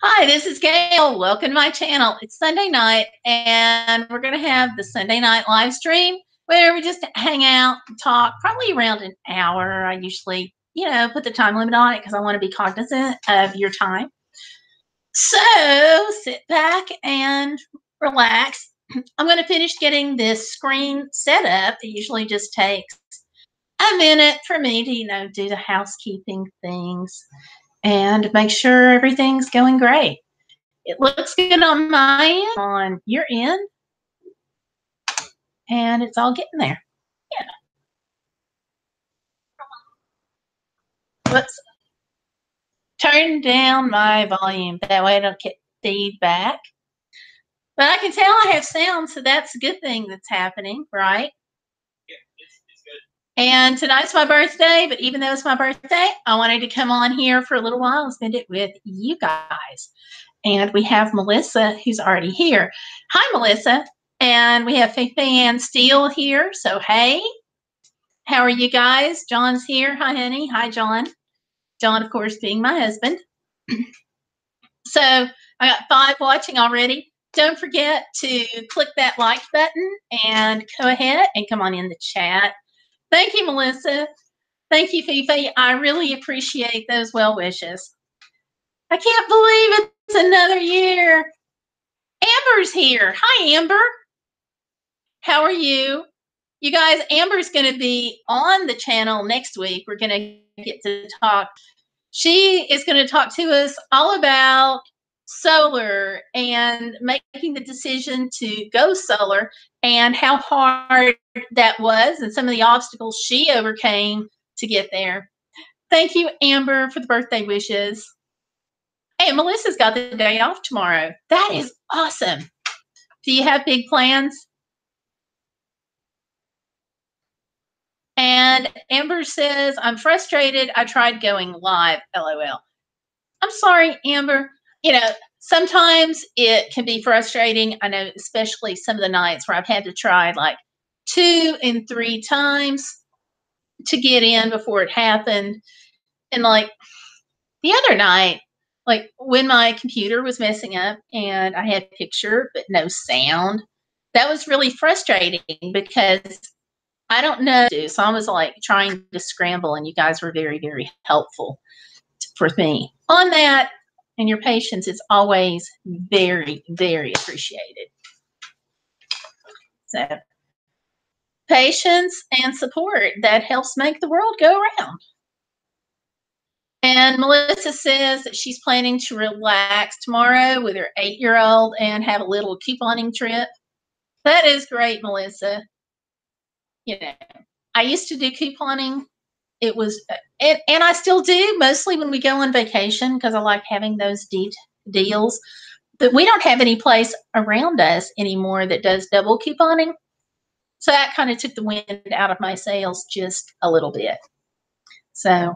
Hi, this is Gayle. Welcome to my channel. It's Sunday night, and we're going to have the Sunday night live stream where we just hang out and talk, probably around an hour. I usually, put the time limit on it because I want to be cognizant of your time. So sit back and relax. I'm going to finish getting this screen set up. It usually just takes a minute for me to, do the housekeeping things and make sure everything's going great. It looks good on my end, on your end, and it's all getting there. Yeah. Let's turn down my volume. That way I don't get feedback. But I can tell I have sound, so that's a good thing that's happening, right? Yeah, it's good. And tonight's my birthday, but even though it's my birthday, I wanted to come on here for a little while and spend it with you guys. And we have Melissa, who's already here. Hi, Melissa. And we have Fan Steele here. So, hey, how are you guys? John's here. Hi, honey. Hi, John. John, of course, being my husband. So I got 5 watching already. Don't forget to click that like button and go ahead and come on in the chat. Thank you, Melissa. Thank you, Fifi. I really appreciate those well wishes. I can't believe it's another year. Amber's here. Hi, Amber. How are you? You guys, Amber's going to be on the channel next week. We're going to get to talk. She is going to talk to us all about solar and making the decision to go solar and how hard that was and some of the obstacles she overcame to get there. Thank you, Amber, for the birthday wishes. Hey, Melissa's got the day off tomorrow. That is awesome. Do you have big plans? And Amber says, I'm frustrated. I tried going live, LOL. I'm sorry, Amber. Sometimes it can be frustrating. I know, especially some of the nights where I've had to try like 2 and 3 times to get in before it happened. And like the other night, like when my computer was messing up and I had picture but no sound, that was really frustrating because I don't know. So I was like trying to scramble, and you guys were very, very helpful for me on that. And your patience is always very, very appreciated. So patience and support, that helps make the world go around. And Melissa says that she's planning to relax tomorrow with her 8-year-old and have a little couponing trip. That is great, Melissa. I used to do couponing. It was, and I still do, mostly when we go on vacation because I like having those deals. But we don't have any place around us anymore that does double couponing. So that kind of took the wind out of my sails just a little bit. So,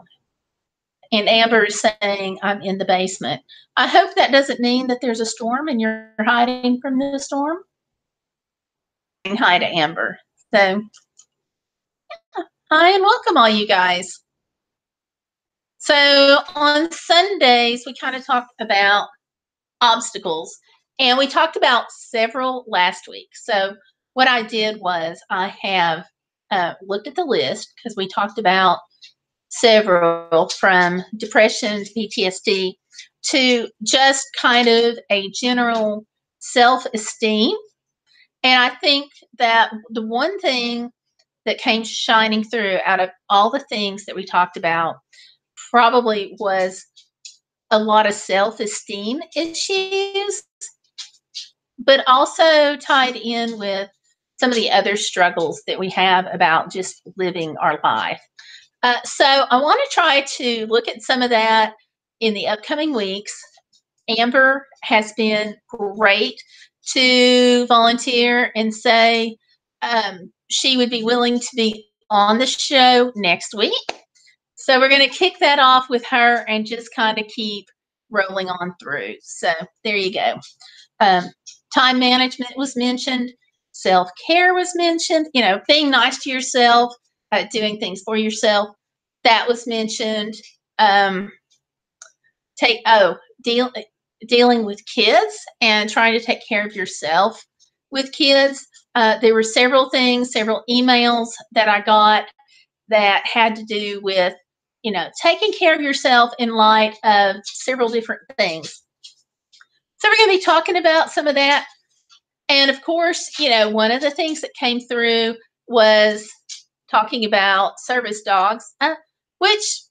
and Amber is saying I'm in the basement. I hope that doesn't mean that there's a storm and you're hiding from the storm. Hi to Amber. So, hi and welcome all you guys. So on Sundays, we kind of talked about obstacles, and we talked about several last week. So what I did was I have looked at the list because we talked about several, from depression to PTSD to just kind of a general self-esteem. And I think that the one thing that came shining through out of all the things that we talked about probably was a lot of self-esteem issues, but also tied in with some of the other struggles that we have about just living our life. So I want to try to look at some of that in the upcoming weeks. Amber has been great to volunteer and say she would be willing to be on the show next week. So we're going to kick that off with her and just kind of keep rolling on through. So there you go. Time management was mentioned. Self-care was mentioned. Being nice to yourself, doing things for yourself. That was mentioned. dealing with kids and trying to take care of yourself with kids. There were several things, several emails that I got that had to do with, taking care of yourself in light of several different things. So we're going to be talking about some of that. And of course, one of the things that came through was talking about service dogs, which,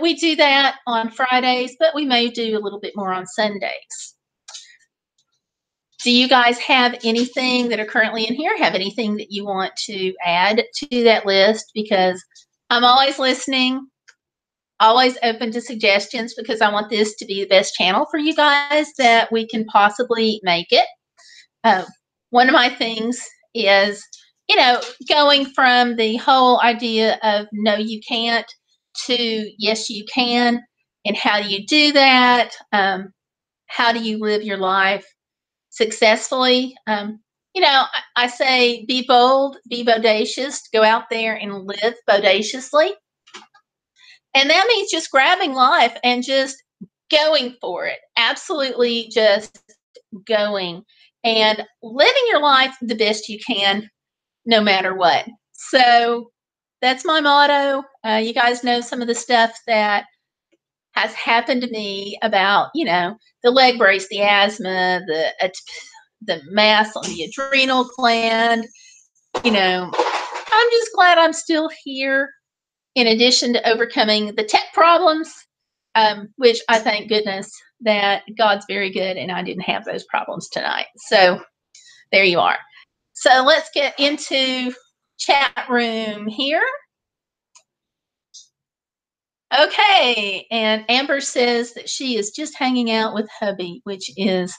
we do that on Fridays, but we may do a little bit more on Sundays. Do you guys have anything that are currently in here? Have anything that you want to add to that list? Because I'm always listening, always open to suggestions, because I want this to be the best channel for you guys that we can possibly make it. One of my things is, going from the whole idea of no, you can't to yes, you can. And how do you do that? How do you live your life successfully? I say be bold, be bodacious, go out there and live bodaciously. And that means just grabbing life and just going for it. Absolutely just going and living your life the best you can, no matter what. So that's my motto. You guys know some of the stuff that has happened to me about, the leg brace, the asthma, the mass on the adrenal gland. I'm just glad I'm still here, in addition to overcoming the tech problems, which I thank goodness that God's very good and I didn't have those problems tonight. So there you are. So let's get into chat room here. Okay, and Amber says that she is just hanging out with hubby, which is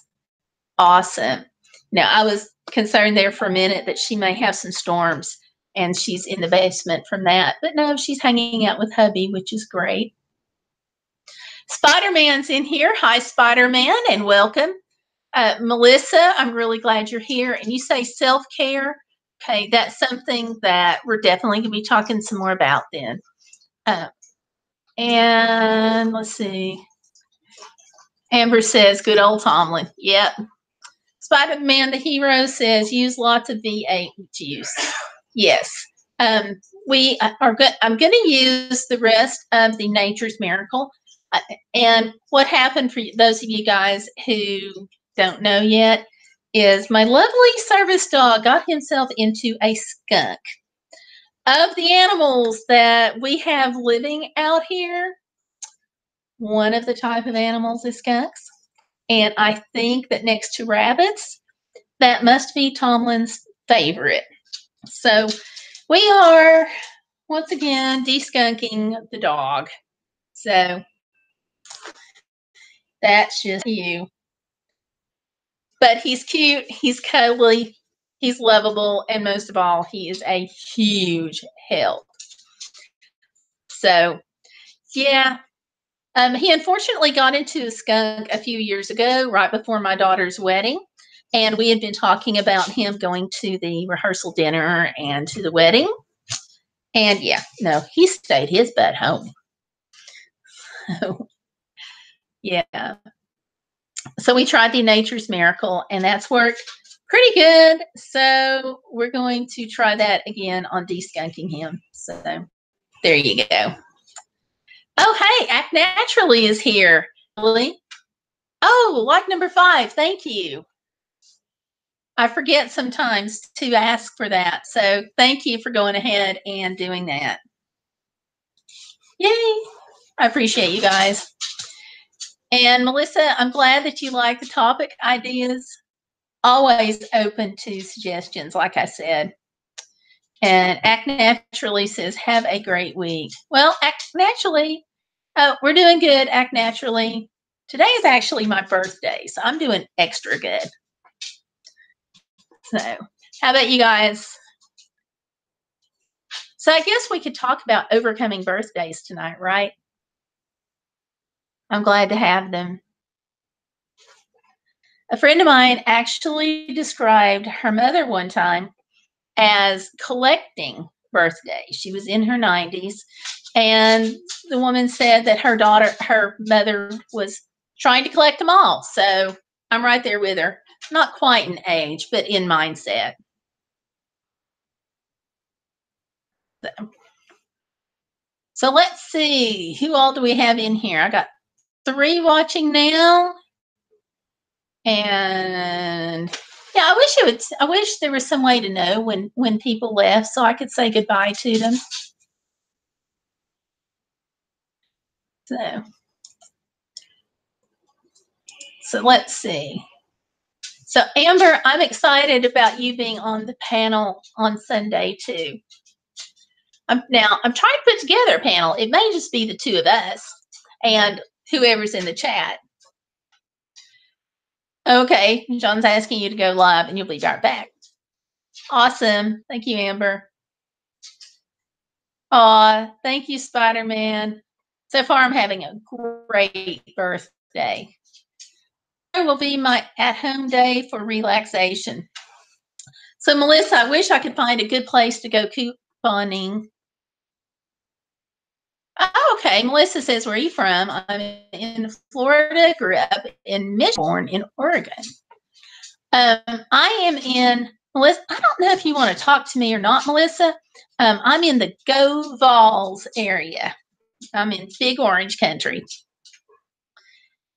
awesome. Now, I was concerned there for a minute that she may have some storms and she's in the basement from that. But no, she's hanging out with hubby, which is great. Spider-Man's in here. Hi, Spider-Man, and welcome. Melissa, I'm really glad you're here. And you say self-care. Okay, that's something that we're definitely going to be talking some more about then. And let's see. Amber says, good old Tomlin. Yep. Spider-Man the Hero says, use lots of V8 juice. Yes. I'm going to use the rest of the Nature's Miracle. And what happened for those of you guys who don't know yet is my lovely service dog got himself into a skunk. Of the animals that we have living out here, one of the type of animals is skunks. And I think that next to rabbits, that must be Tomlin's favorite. So we are, once again, deskunking the dog. So that's just you. But he's cute, he's cuddly, he's lovable, and most of all, he is a huge help. So, yeah. He unfortunately got into a skunk a few years ago, right before my daughter's wedding. And we had been talking about him going to the rehearsal dinner and to the wedding. And yeah, no, he stayed his butt home. Yeah. So we tried the Nature's Miracle, and that's worked pretty good. So we're going to try that again on deskunking him. So there you go. Oh, hey, Act Naturally is here. Oh, like number 5. Thank you. I forget sometimes to ask for that. So thank you for going ahead and doing that. Yay. I appreciate you guys. And Melissa, I'm glad that you like the topic ideas. Always open to suggestions, like I said. And Act Naturally says, have a great week. Well, Act Naturally, we're doing good, Act Naturally. Today is actually my birthday, so I'm doing extra good. So how about you guys? So I guess we could talk about overcoming birthdays tonight, right? I'm glad to have them. A friend of mine actually described her mother one time as collecting birthdays. She was in her 90s, and the woman said that her mother was trying to collect them all. So I'm right there with her. Not quite in age, but in mindset. So let's see, who all do we have in here? I got 3 watching now. And yeah, I wish there was some way to know when people left so I could say goodbye to them. So let's see. So Amber, I'm excited about you being on the panel on Sunday too. I'm trying to put together a panel. It may just be the 2 of us and whoever's in the chat. Okay, John's asking you to go live and you'll be right back. Awesome. Thank you, Amber. Aw, thank you, Spider-Man. So far, I'm having a great birthday. It will be my at-home day for relaxation. So, Melissa, I wish I could find a good place to go couponing. Oh, okay. Melissa says, where are you from? I'm in Florida, grew up in Michigan, born in Oregon. I am in, Melissa, I don't know if you want to talk to me or not, Melissa. I'm in the Go Vols area. I'm in Big Orange Country.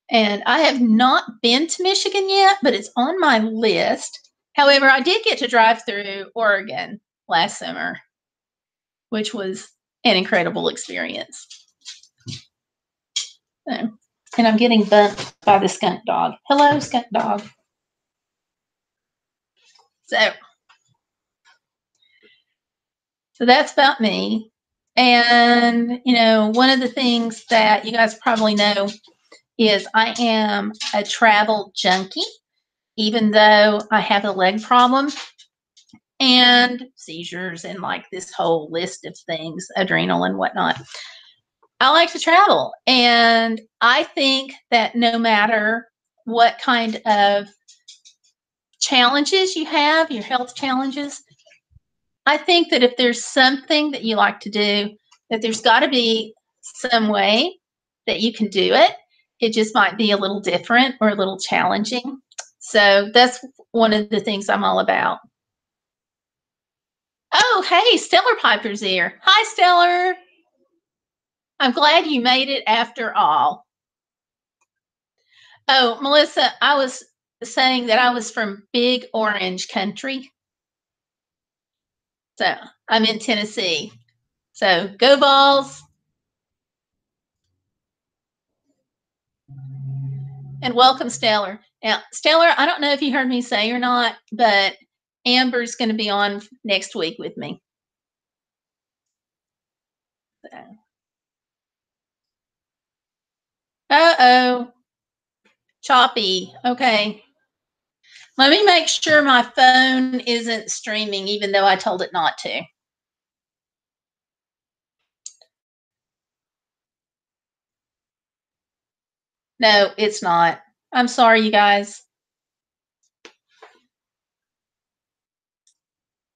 And I have not been to Michigan yet, but it's on my list. However, I did get to drive through Oregon last summer, which was an incredible experience. So, and I'm getting bumped by the skunk dog. Hello, skunk dog. So that's about me. And, you know, one of the things that you guys probably know is I am a travel junkie, even though I have a leg problem and seizures and like this whole list of things, adrenal and whatnot. I like to travel. And I think that no matter what kind of challenges you have, your health challenges, I think that if there's something that you like to do, that there's got to be some way that you can do it. It just might be a little different or a little challenging. So that's one of the things I'm all about. Oh, hey, Stellar Piper's here. Hi, Stellar. I'm glad you made it after all. Oh, Melissa, I was saying that I was from Big Orange Country. So I'm in Tennessee. So go Vols. And welcome, Stellar. Now, Stellar, I don't know if you heard me say or not, but Amber's going to be on next week with me. So. Uh-oh. Choppy. Okay. Let me make sure my phone isn't streaming, even though I told it not to. No, it's not. I'm sorry, you guys.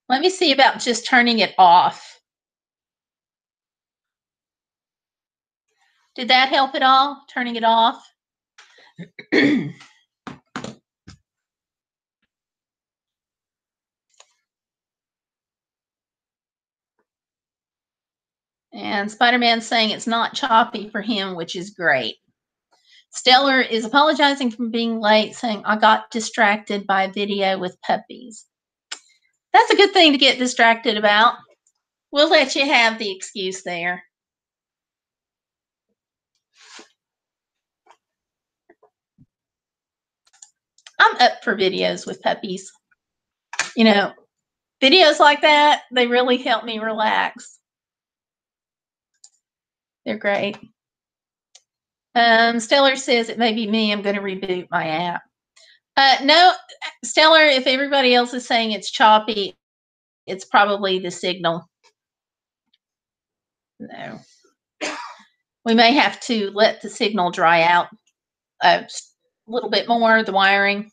Let me see about just turning it off. Did that help at all? Turning it off? And Spider-Man's saying it's not choppy for him, which is great. Stellar is apologizing for being late, saying, I got distracted by a video with puppies. That's a good thing to get distracted about. We'll let you have the excuse there. I'm up for videos with puppies. You know, videos like that, they really help me relax. They're great. Stellar says it may be me. I'm going to reboot my app. No, Stellar, if everybody else is saying it's choppy, it's probably the signal. No. We may have to let the signal dry out a little bit more, the wiring.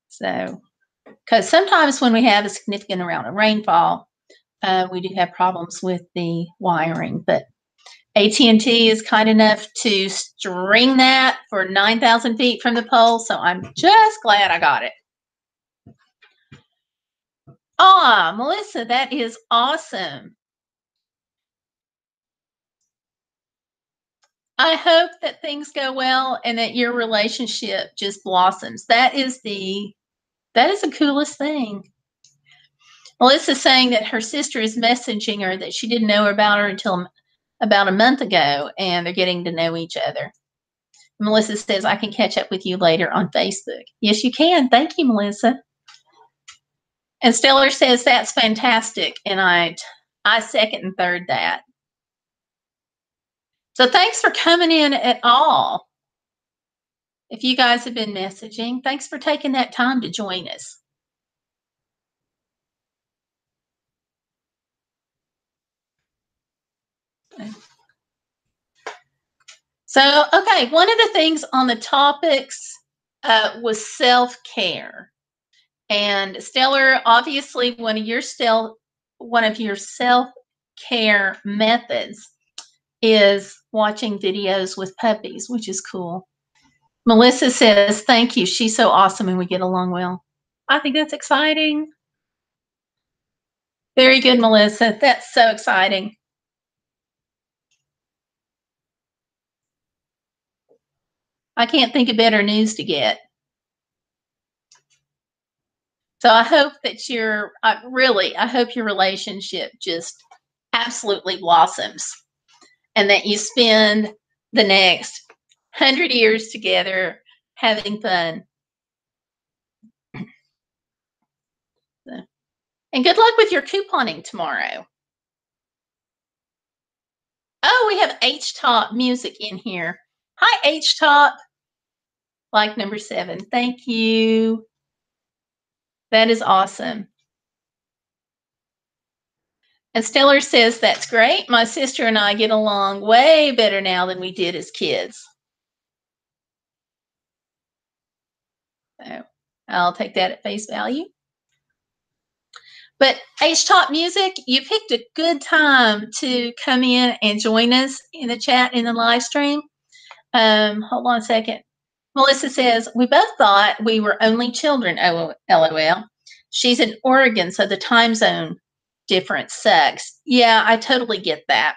So, because sometimes when we have a significant amount of rainfall, we do have problems with the wiring, but AT&T is kind enough to string that for 9,000 feet from the pole, so I'm just glad I got it. Ah, Melissa, that is awesome. I hope that things go well and that your relationship just blossoms. That is the coolest thing. Melissa's saying that her sister is messaging her that she didn't know about her until about a month ago, and they're getting to know each other. Melissa says, I can catch up with you later on Facebook. Yes, you can. Thank you, Melissa. And Stellar says, that's fantastic. And I second and third that. So thanks for coming in at all. If you guys have been messaging, thanks for taking that time to join us. So, okay, one of the things on the topics was self-care. And Stellar, obviously, one of your self-care methods is watching videos with puppies, which is cool. Melissa says, thank you. She's so awesome and we get along well. I think that's exciting. Very good, Melissa. That's so exciting. I can't think of better news to get. So I hope that I hope your relationship just absolutely blossoms and that you spend the next 100 years together having fun. And good luck with your couponing tomorrow. Oh, we have H-Top music in here. Hi, H-Top. Like number 7. Thank you. That is awesome. And Stellar says, that's great. My sister and I get along way better now than we did as kids. So I'll take that at face value. But H-Top Music, you picked a good time to come in and join us in the chat in the live stream. Hold on a second. Melissa says, we both thought we were only children, LOL. She's in Oregon, so the time zone difference sucks. Yeah, I totally get that.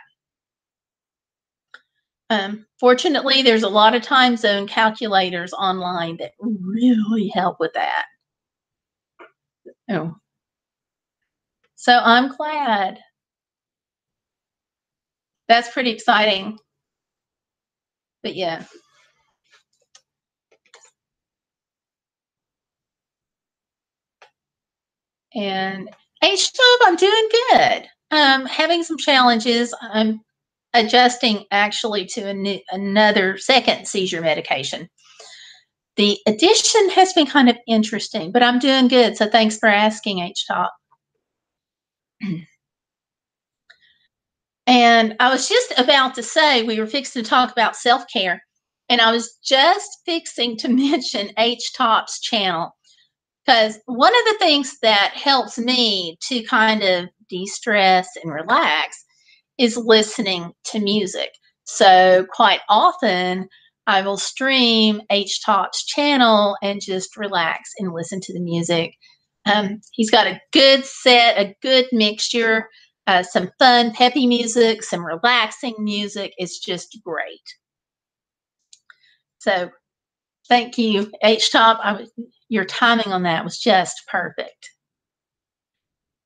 Fortunately, there's a lot of time zone calculators online that really help with that. Oh. So I'm glad. That's pretty exciting. But yeah. And H-Tube, I'm doing good. Having some challenges. I'm adjusting actually to another second seizure medication. The addition has been kind of interesting, but I'm doing good. So thanks for asking, H-Top. And I was just about to say, we were fixing to talk about self-care, and I was just fixing to mention H-Top's channel, because one of the things that helps me to kind of de-stress and relax is listening to music. So quite often I will stream H-Top's channel and just relax and listen to the music. He's got a good set, a good mixture, some fun, peppy music, some relaxing music. It's just great. So thank you, H-Top. Your timing on that was just perfect.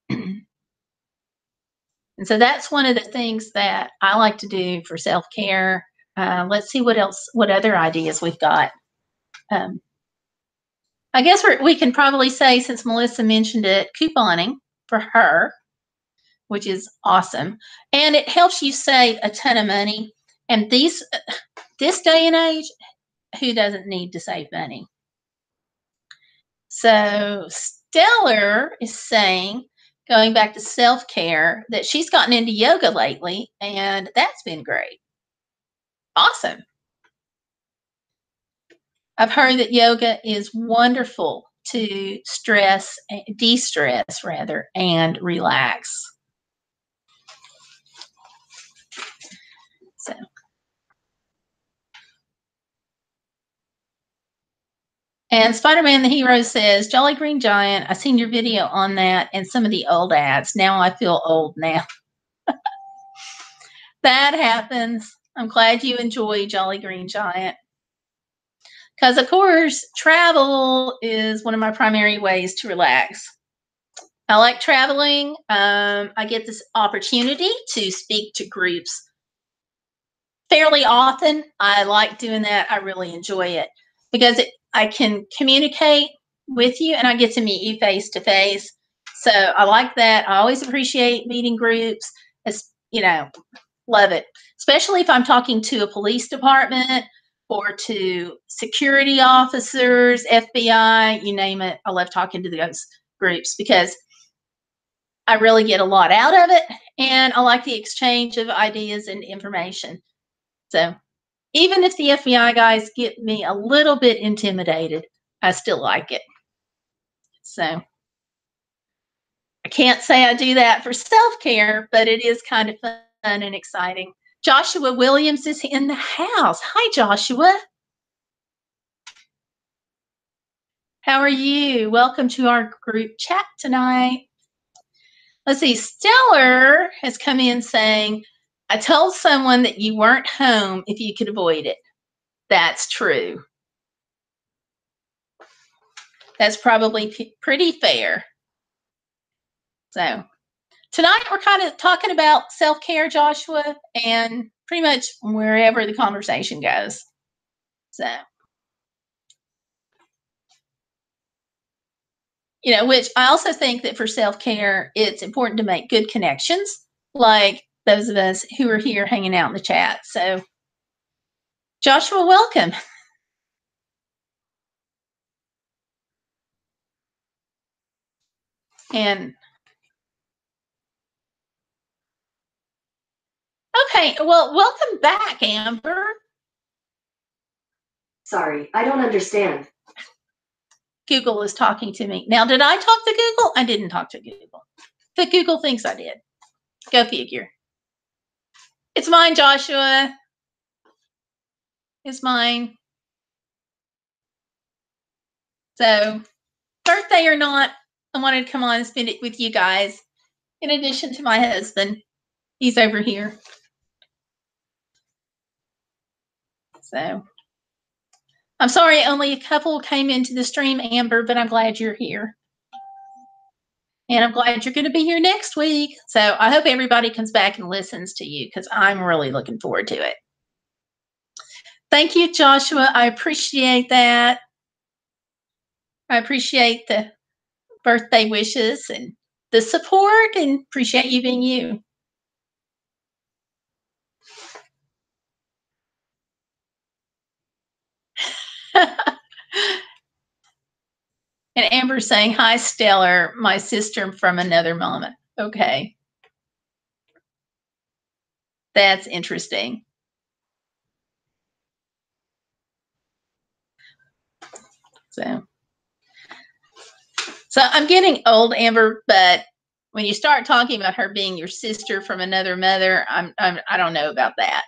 And so that's one of the things that I like to do for self-care. Let's see what other ideas we've got. I guess we can probably say, since Melissa mentioned it, couponing for her, which is awesome. And it helps you save a ton of money. And this day and age, who doesn't need to save money? So Stellar is saying, going back to self-care, that she's gotten into yoga lately, and that's been great. Awesome. I've heard that yoga is wonderful to de-stress rather, and relax. So. And Spider-Man the Hero says, Jolly Green Giant, I seen your video on that and some of the old ads. Now I feel old now. That happens. I'm glad you enjoy Jolly Green Giant. Because, of course, travel is one of my primary ways to relax. I like traveling. I get this opportunity to speak to groups fairly often. I like doing that. I really enjoy it because I can communicate with you and I get to meet you face to face. So I like that. I always appreciate meeting groups. It's, love it, especially if I'm talking to a police department or to security officers, FBI, you name it. I love talking to those groups because I really get a lot out of it, and I like the exchange of ideas and information. So even if the FBI guys get me a little bit intimidated, I still like it. So I can't say I do that for self-care, but it is kind of fun and exciting. Joshua Williams is in the house. Hi, Joshua. How are you? Welcome to our group chat tonight. Let's see. Stellar has come in saying, I told someone that you weren't home if you could avoid it. That's true. That's probably pretty fair. So tonight we're kind of talking about self-care, Joshua, and pretty much wherever the conversation goes. So, which I also think that for self-care, it's important to make good connections, like those of us who are here hanging out in the chat. So, Joshua, welcome. And okay, well, welcome back, Amber. Sorry, I don't understand. Google is talking to me. Now, did I talk to Google? I didn't talk to Google. But Google thinks I did. Go figure. It's mine, Joshua. It's mine. So, birthday or not, I wanted to come on and spend it with you guys. In addition to my husband, he's over here. So, I'm sorry only a couple came into the stream, Amber, but I'm glad you're here. And I'm glad you're going to be here next week. So, I hope everybody comes back and listens to you because I'm really looking forward to it. Thank you, Joshua. I appreciate that. I appreciate the birthday wishes and the support, and appreciate you being you. And Amber saying, hi, Stellar, my sister from another mama. Okay. That's interesting. So I'm getting old, Amber, but when you start talking about her being your sister from another mother, I don't know about that.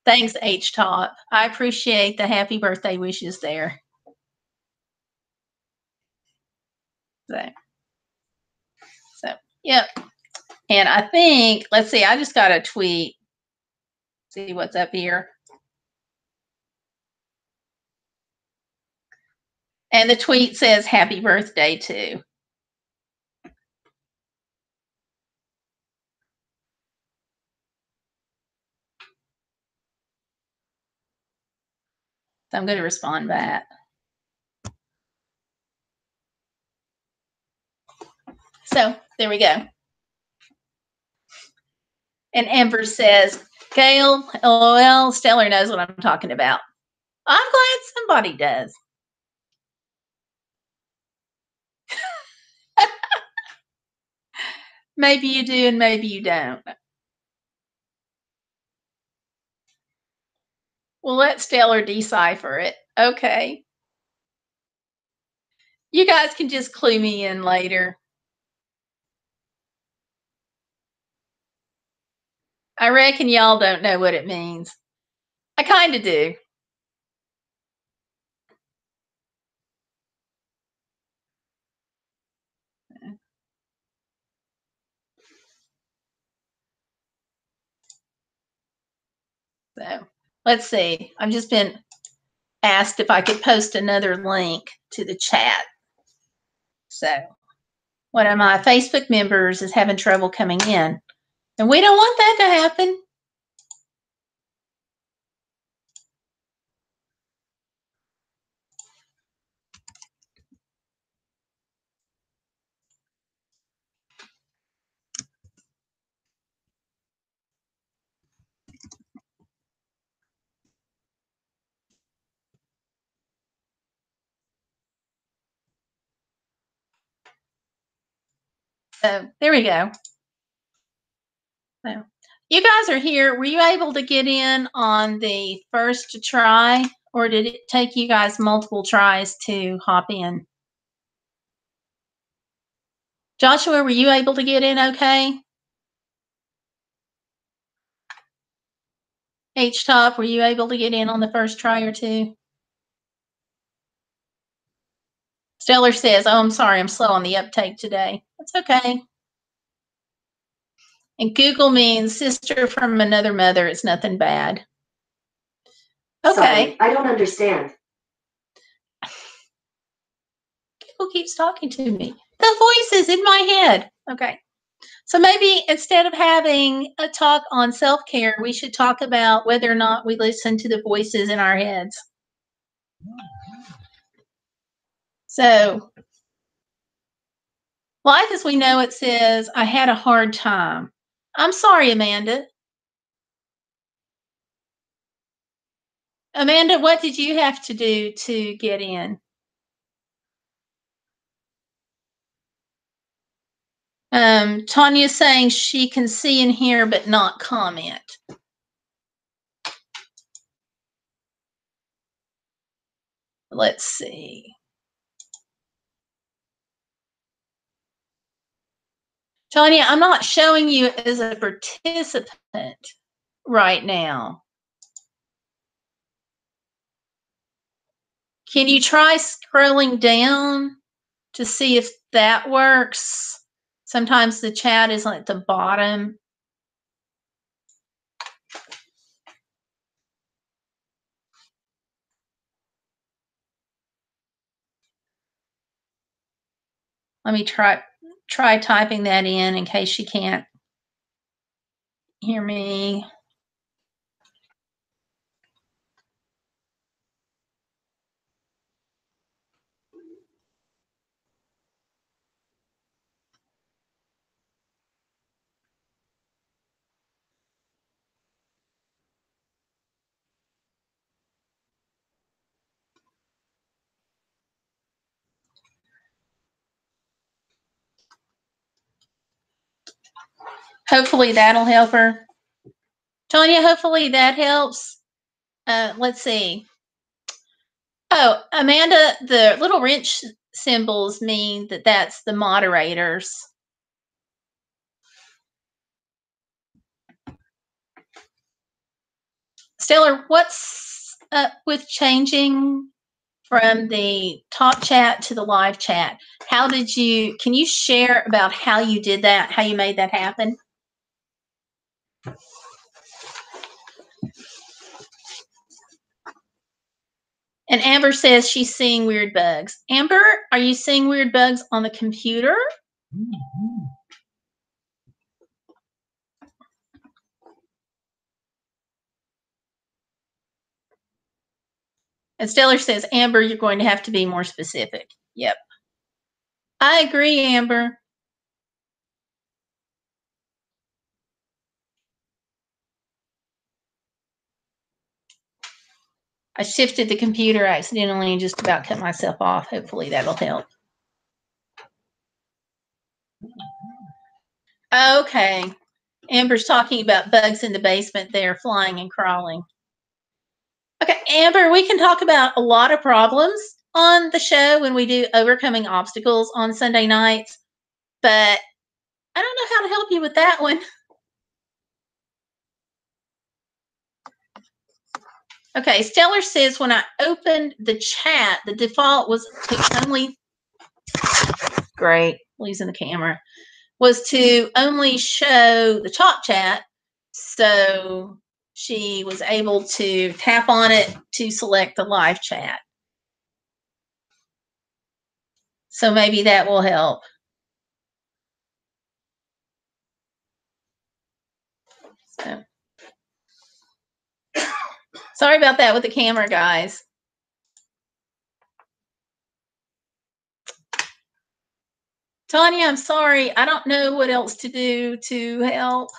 Thanks, H-Top. I appreciate the happy birthday wishes there. So yep. And I think, let's see, I just got a tweet. See what's up here. And the tweet says, happy birthday too. So I'm going to respond back. So there we go. And Amber says, Gayle, LOL, Stellar knows what I'm talking about. I'm glad somebody does. Maybe you do and maybe you don't. Well, let Stellar decipher it. Okay. You guys can just clue me in later. I reckon y'all don't know what it means. I kind of do. So let's see. I've just been asked if I could post another link to the chat. So one of my Facebook members is having trouble coming in, and we don't want that to happen. So there we go. So you guys are here. Were you able to get in on the first try, or did it take you guys multiple tries to hop in? Joshua, were you able to get in okay? H-Top, were you able to get in on the first try or two? Stellar says, oh, I'm sorry, I'm slow on the uptake today. That's okay. And Google means sister from another mother. It's nothing bad. Okay. Sorry, I don't understand. Google keeps talking to me. The voice is in my head. Okay. So maybe instead of having a talk on self-care, we should talk about whether or not we listen to the voices in our heads. So life as we know it says, I had a hard time. I'm sorry, Amanda. Amanda, what did you have to do to get in? Tanya's saying she can see and hear but not comment. Let's see. Tanya, I'm not showing you as a participant right now. Can you try scrolling down to see if that works? Sometimes the chat is at the bottom. Let me try typing that in case you can't hear me. Hopefully that'll help her. Tanya, hopefully that helps. Let's see. Oh, Amanda, the little wrench symbols mean that that's the moderators. Stellar, what's up with changing from the talk chat to the live chat? How did you, can you share about how you did that, how you made that happen? And Amber says she's seeing weird bugs. Amber, are you seeing weird bugs on the computer? And Stellar says, Amber, you're going to have to be more specific. Yep. I agree, Amber. I shifted the computer accidentally and just about cut myself off. Hopefully that'll help. Okay. Amber's talking about bugs in the basement. They're flying and crawling. Okay, Amber, we can talk about a lot of problems on the show when we do overcoming obstacles on Sunday nights, but I don't know how to help you with that one. Okay, Stellar says when I opened the chat, the default was to only, great, losing the camera, was to only show the talk chat. So she was able to tap on it to select the live chat. So maybe that will help. So sorry about that with the camera, guys. Tanya, I'm sorry. I don't know what else to do to help.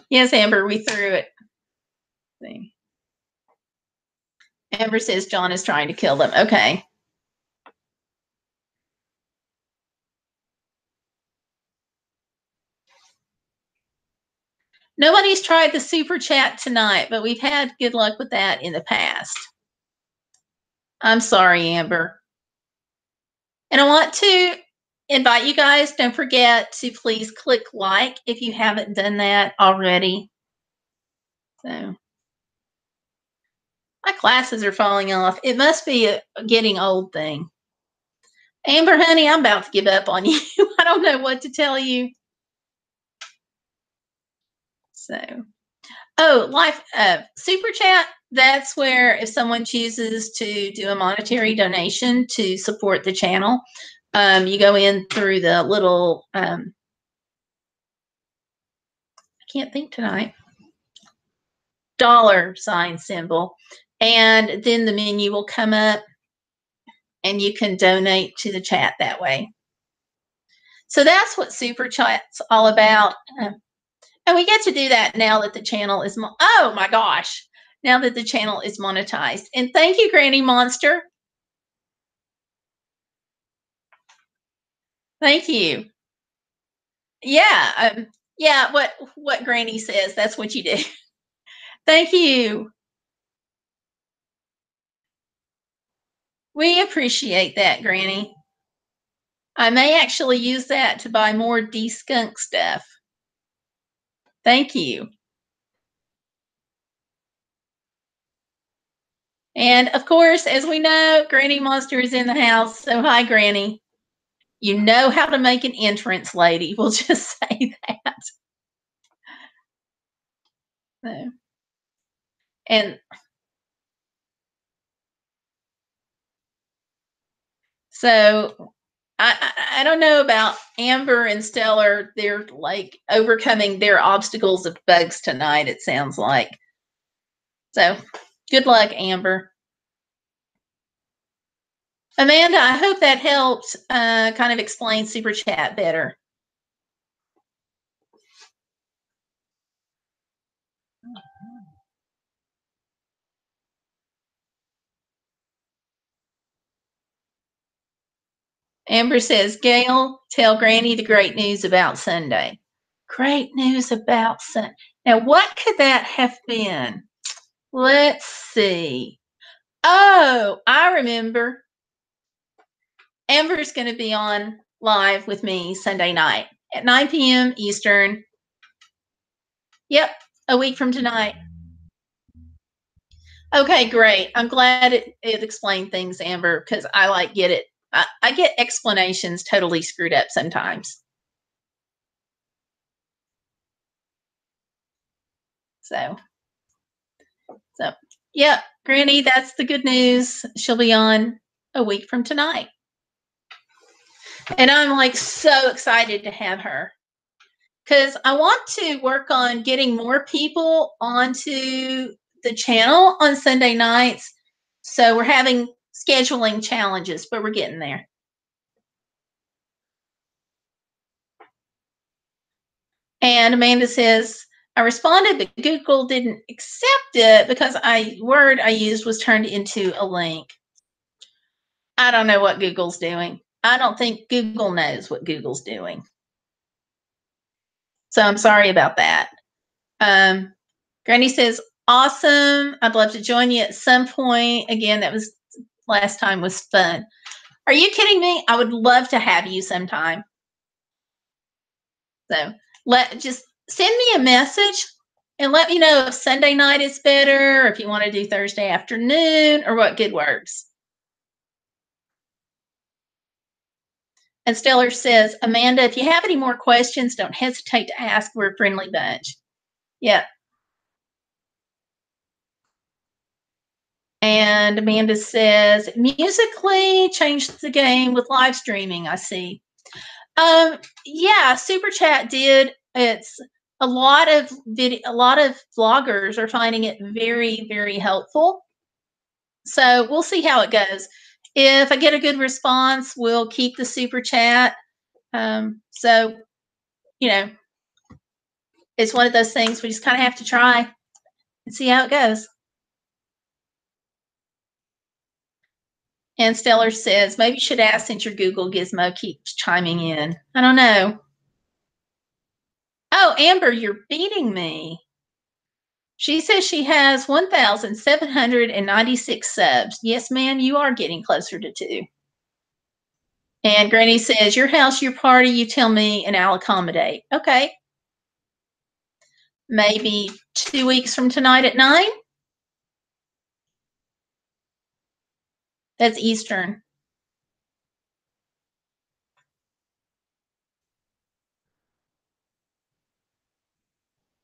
Yes, Amber, we threw it. See. Amber says John is trying to kill them. Okay. Nobody's tried the super chat tonight, but we've had good luck with that in the past. I'm sorry, Amber. And I want to invite you guys, don't forget to please click like if you haven't done that already. So my glasses are falling off. It must be a getting old thing. Amber, honey, I'm about to give up on you. I don't know what to tell you. So, oh, live super chat. That's where if someone chooses to do a monetary donation to support the channel, you go in through the little, I can't think tonight, $sign symbol. And then the menu will come up and you can donate to the chat that way. So that's what super chat's all about. And we get to do that now that the channel is, oh my gosh, now that the channel is monetized. And thank you, Granny Monster. Thank you. Yeah, yeah, what Granny says, that's what you do. Thank you. We appreciate that, Granny. I may actually use that to buy more de-skunk stuff. Thank you. And of course, as we know, Granny Monster is in the house. So hi, Granny. You know how to make an entrance, lady. We'll just say that. So, and so I don't know about Amber and Stellar. They're like overcoming their obstacles of bugs tonight, it sounds like. So good luck, Amber. Amanda, I hope that helped kind of explain Super Chat better. Amber says, Gayle, tell Granny the great news about Sunday. Great news about Sunday. Now, what could that have been? Let's see. Oh, I remember. Amber's going to be on live with me Sunday night at 9 p.m. Eastern. Yep, a week from tonight. Okay, great. I'm glad it explained things, Amber, because I like get it. I get explanations totally screwed up sometimes. So yeah, Granny, that's the good news. She'll be on a week from tonight. And I'm like so excited to have her because I want to work on getting more people onto the channel on Sunday nights. So we're having scheduling challenges, but we're getting there. And Amanda says, I responded, but Google didn't accept it because word I used was turned into a link. I don't know what Google's doing. I don't think Google knows what Google's doing. So I'm sorry about that. Granny says, awesome. I'd love to join you at some point. Again, that was last time was fun. Are you kidding me? I would love to have you sometime. So just send me a message and let me know if Sunday night is better, or if you want to do Thursday afternoon, or what good works. And Stellar says, Amanda, if you have any more questions, don't hesitate to ask. We're a friendly bunch. Yeah. And Amanda says, musically changed the game with live streaming. I see. Yeah, Super Chat did. It's a lot of vloggers are finding it very, very helpful. So we'll see how it goes. If I get a good response, we'll keep the Super Chat. So, you know, it's one of those things we just kind of have to try and see how it goes. And Stellar says, maybe you should ask since your Google Gizmo keeps chiming in. I don't know. Oh, Amber, you're beating me. She says she has 1,796 subs. Yes, ma'am, you are getting closer to 2. And Granny says, your house, your party, you tell me, and I'll accommodate. Okay. Maybe 2 weeks from tonight at 9? That's Eastern.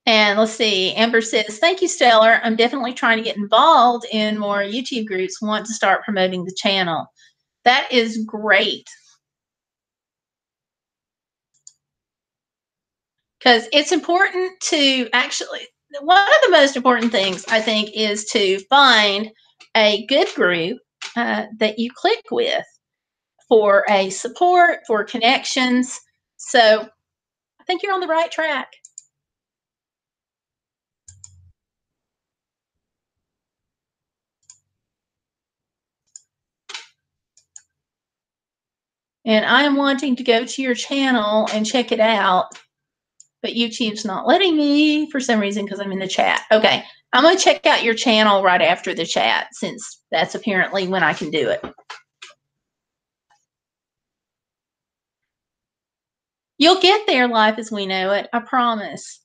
And let's see, Amber says, thank you, Stellar. I'm definitely trying to get involved in more YouTube groups. Want to start promoting the channel. That is great. Because it's important to actually, one of the most important things, I think, is to find a good group that you click with for a support, for connections. So I think you're on the right track. And I am wanting to go to your channel and check it out, but YouTube's not letting me for some reason because I'm in the chat. Okay, I'm going to check out your channel right after the chat since that's apparently when I can do it. You'll get there, life as we know it. I promise.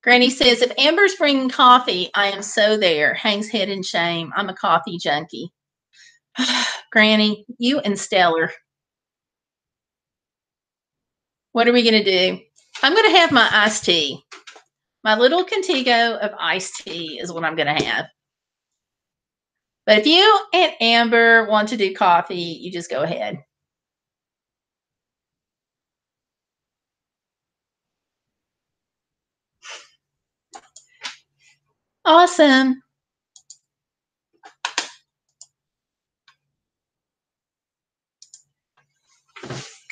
Granny says, if Amber's bringing coffee, I am so there. Hangs head in shame. I'm a coffee junkie. Granny, you and Stellar. What are we going to do? I'm going to have my iced tea. My little Contigo of iced tea is what I'm going to have. But if you and Amber want to do coffee, you just go ahead. Awesome.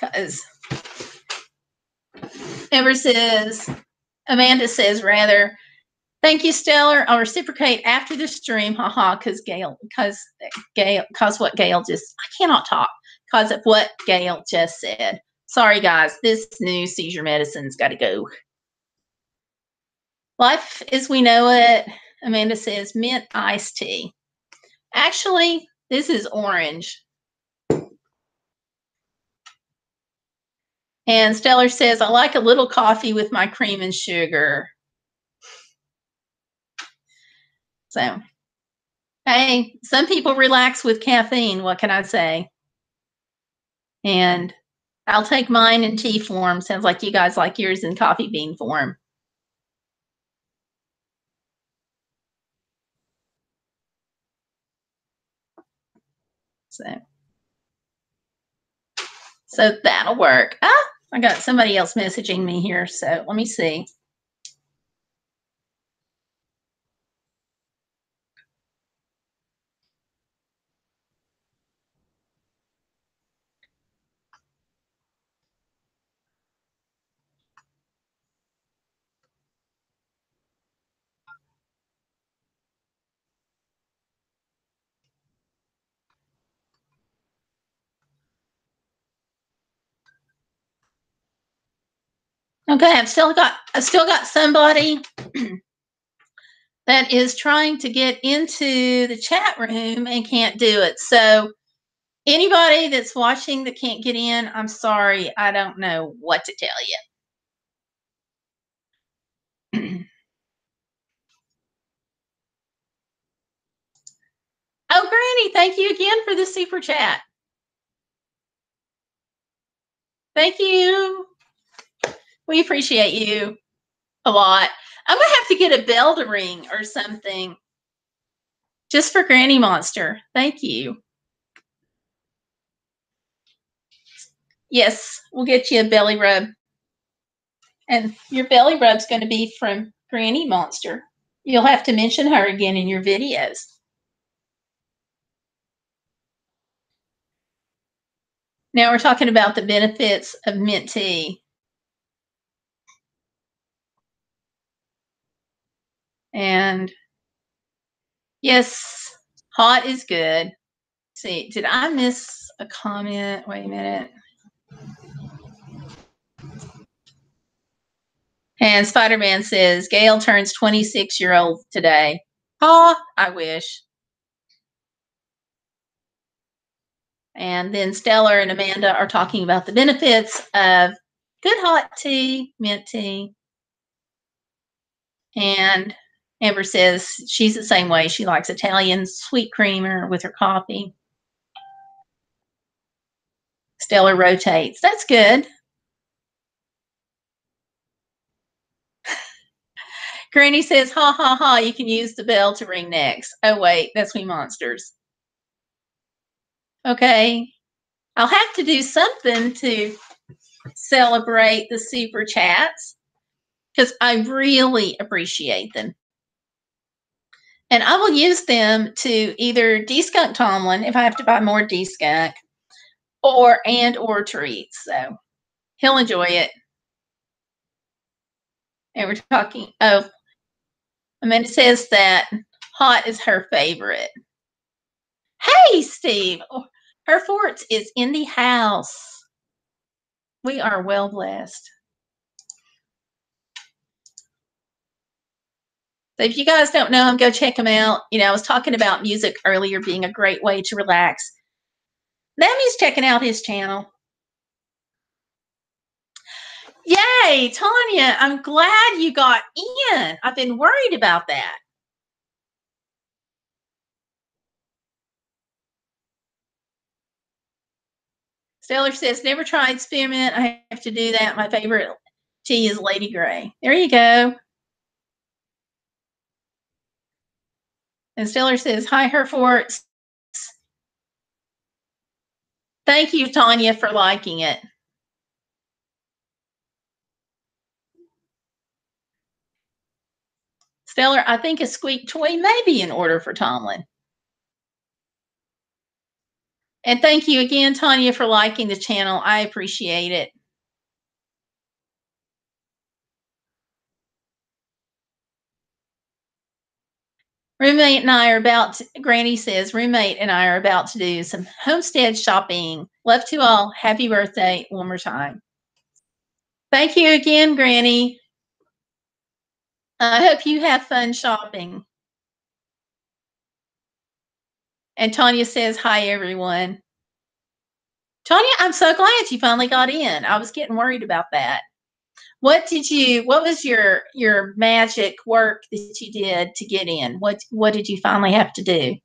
Because Amber says, Amanda says, rather, thank you, Stellar. I'll reciprocate after the stream. Haha, because what Gayle just, I cannot talk because of what Gayle just said. Sorry, guys. This new seizure medicine's got to go. Life as we know it, Amanda says, mint iced tea. Actually, this is orange. And Stellar says, I like a little coffee with my cream and sugar. So, hey, some people relax with caffeine. What can I say? And I'll take mine in tea form. Sounds like you guys like yours in coffee bean form. So that'll work. Ah, I got somebody else messaging me here. So let me see. Okay, I've still got somebody that is trying to get into the chat room and can't do it. So Anybody that's watching that can't get in, I'm sorry. I don't know what to tell you. Oh, Granny, thank you again for the super chat. Thank you. We appreciate you a lot. I'm going to have to get a bell to ring or something just for Granny Monster. Thank you. Yes, we'll get you a belly rub. And your belly rub's going to be from Granny Monster. You'll have to mention her again in your videos. Now we're talking about the benefits of mint tea. And yes, hot is good. Let's see, did I miss a comment? Wait a minute. And Spider-Man says, Gayle turns 26-year-old today. Oh, I wish. And then Stellar and Amanda are talking about the benefits of good hot tea, mint tea. And Amber says she's the same way. She likes Italian sweet creamer with her coffee. Stellar rotates. That's good. Granny says, ha, ha, ha, you can use the bell to ring next. Oh, wait, that's We Monsters. Okay. I'll have to do something to celebrate the super chats because I really appreciate them. And I will use them to either de-skunk Tomlin if I have to buy more de-skunk or treats. So he'll enjoy it. And we're talking, oh, Amanda says that hot is her favorite. Hey, Steve, her forts is in the house. We are well blessed. So if you guys don't know them, go check them out. You know, I was talking about music earlier being a great way to relax. That checking out his channel. Yay, Tanya, I'm glad you got in. I've been worried about that. Stellar says, never tried spearmint. I have to do that. My favorite tea is Lady Grey. There you go. And Stellar says, hi, Herforts. Thank you, Tanya, for liking it. Stellar, I think a squeak toy may be in order for Tomlin. And thank you again, Tanya, for liking the channel. I appreciate it. Roommate and I are about to, Granny says, roommate and I are about to do some homestead shopping. Love to all. Happy birthday one more time. Thank you again, Granny. I hope you have fun shopping. And Tanya says, hi, everyone. Tanya, I'm so glad you finally got in. I was getting worried about that. What was your magic work that you did to get in? What did you finally have to do?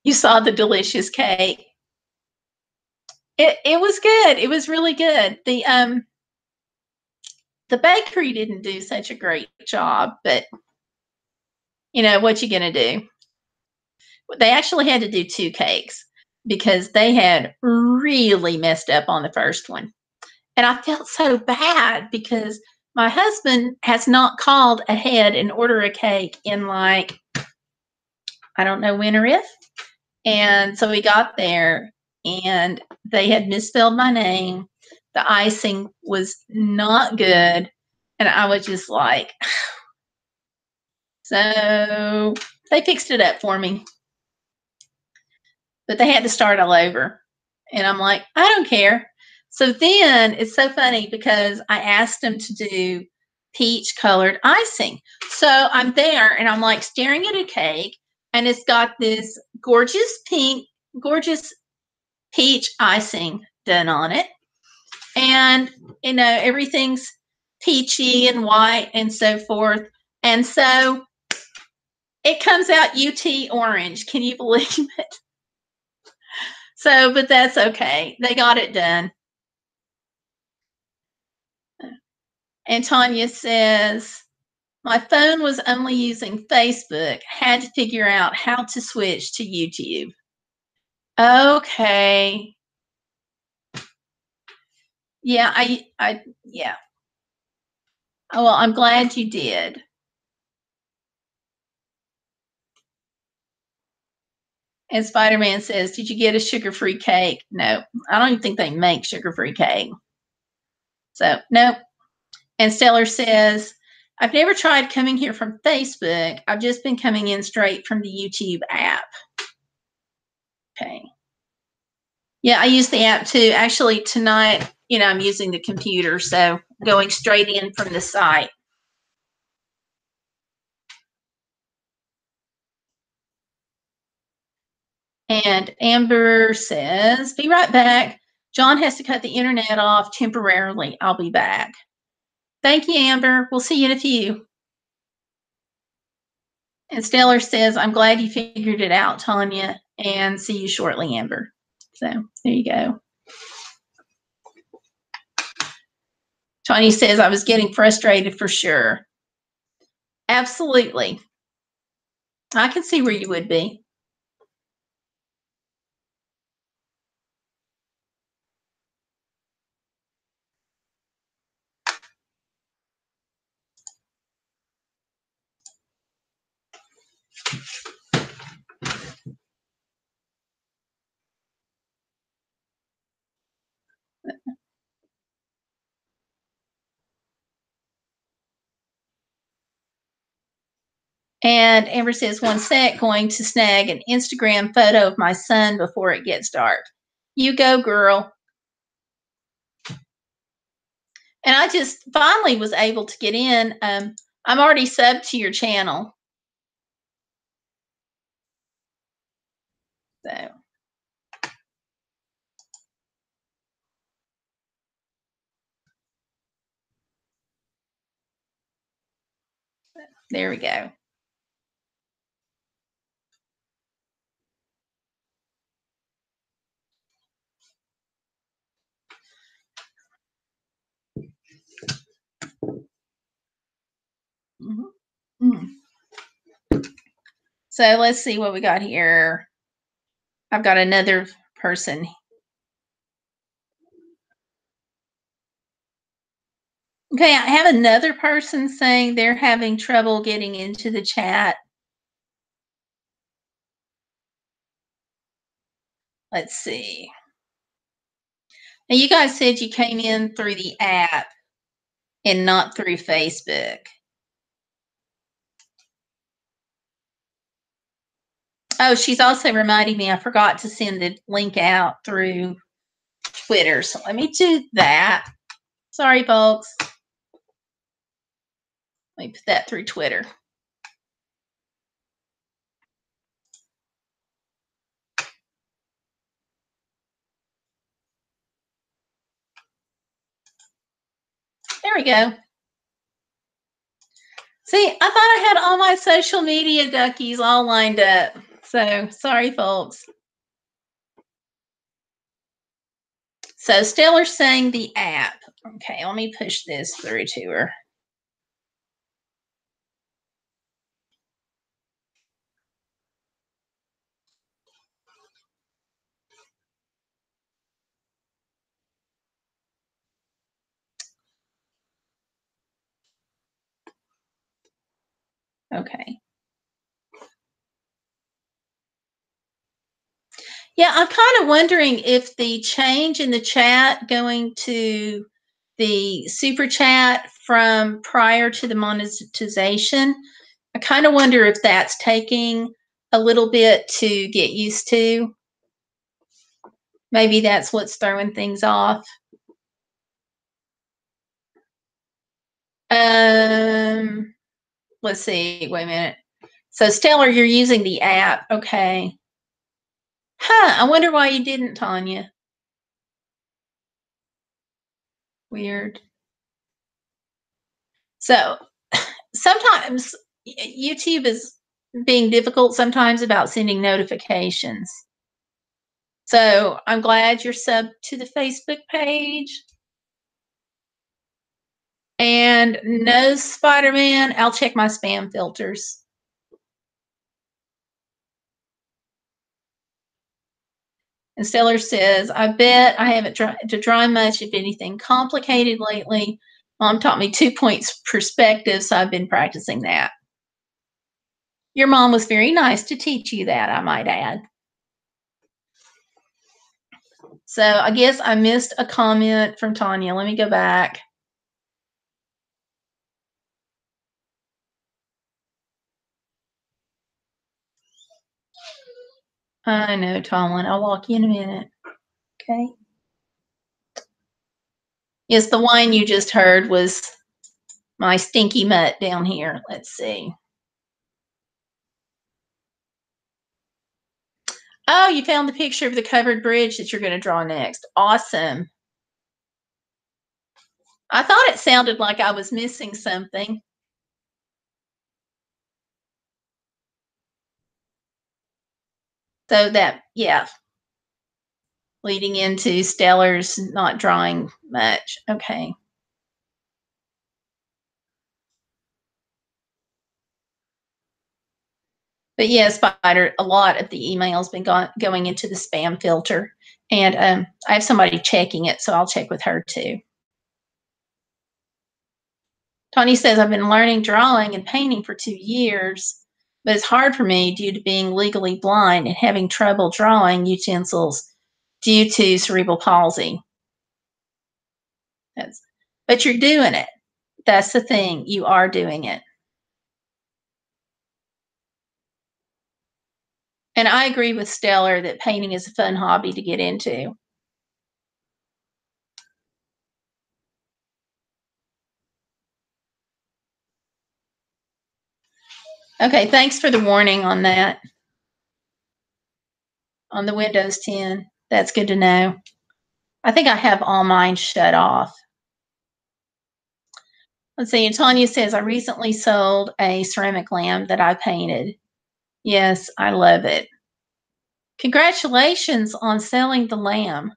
You saw the delicious cake. It was good. It was really good. The bakery didn't do such a great job, but you know what you gonna do? They actually had to do 2 cakes because they had really messed up on the first one. And I felt so bad because my husband has not called ahead and order a cake in like, I don't know when or if. And so we got there and they had misspelled my name. The icing was not good. And I was just like, so they fixed it up for me. But they had to start all over. And I'm like, I don't care. So then it's so funny because I asked him to do peach colored icing. So I'm there and I'm like staring at a cake and it's got this gorgeous peach icing done on it. And, everything's peachy and white and so forth. And so it comes out UT orange. Can you believe it? So, but that's okay. They got it done. And Tanya says, my phone was only using Facebook. Had to figure out how to switch to YouTube. Okay. Yeah, yeah. Oh, well, I'm glad you did. And Spider-Man says, did you get a sugar-free cake? No, I don't even think they make sugar-free cake. So, nope. And Stellar says, I've never tried coming here from Facebook. I've just been coming in straight from the YouTube app. Okay. Yeah, I use the app too. Actually, tonight, I'm using the computer, so going straight in from the site. And Amber says, be right back. John has to cut the internet off temporarily. I'll be back. Thank you, Amber. We'll see you in a few. And Stellar says, I'm glad you figured it out, Tanya, and see you shortly, Amber. So there you go. Tanya says, I was getting frustrated for sure. Absolutely. I can see where you would be. And Amber says, 1 sec, going to snag an Instagram photo of my son before it gets dark. You go, girl. And I just finally was able to get in. I'm already subbed to your channel. So. There we go. Mm-hmm. Mm-hmm. So let's see what we got here. I've got another person. Okay, I have another person saying they're having trouble getting into the chat. Let's see. Now, you guys said you came in through the app and not through Facebook. Oh, she's also reminding me I forgot to send the link out through Twitter. So let me do that. Sorry, folks. Let me put that through Twitter. There we go. See, I thought I had all my social media duckies all lined up. So sorry, folks. So Stellar's saying the app. Okay, let me push this through to her. Okay. Yeah, I'm kind of wondering if the change in the chat going to the super chat from prior to the monetization, I kind of wonder if that's taking a little bit to get used to. Maybe that's what's throwing things off. Let's see. Wait a minute. So, Stellar, you're using the app. Okay. Huh. I wonder why you didn't, Tanya. Weird. So, sometimes YouTube is being difficult sometimes about sending notifications. So, I'm glad you're subbed to the Facebook page. And no Spider-Man. I'll check my spam filters. And Stellar says, I bet I haven't tried to draw much, if anything, complicated lately. Mom taught me 2 points perspective, so I've been practicing that. Your mom was very nice to teach you that, I might add. So I guess I missed a comment from Tanya. Let me go back. I know, Tomlin. I'll walk you in a minute. Okay. Yes, the whine you just heard was my stinky mutt down here. Let's see. Oh, you found the picture of the covered bridge that you're going to draw next. Awesome. I thought it sounded like I was missing something. So that, yeah, leading into Stellar's not drawing much. Okay. But yeah, Spider, a lot of the emails been going into the spam filter. And I have somebody checking it, so I'll check with her too. Tony says, I've been learning drawing and painting for 2 years, but it's hard for me due to being legally blind and having trouble drawing utensils due to cerebral palsy. But you're doing it. That's the thing. You are doing it. And I agree with Stellar that painting is a fun hobby to get into. Okay, thanks for the warning on that. On the Windows 10. That's good to know. I think I have all mine shut off. Let's see. And Tanya says, I recently sold a ceramic lamp that I painted. Yes, I love it. Congratulations on selling the lamb.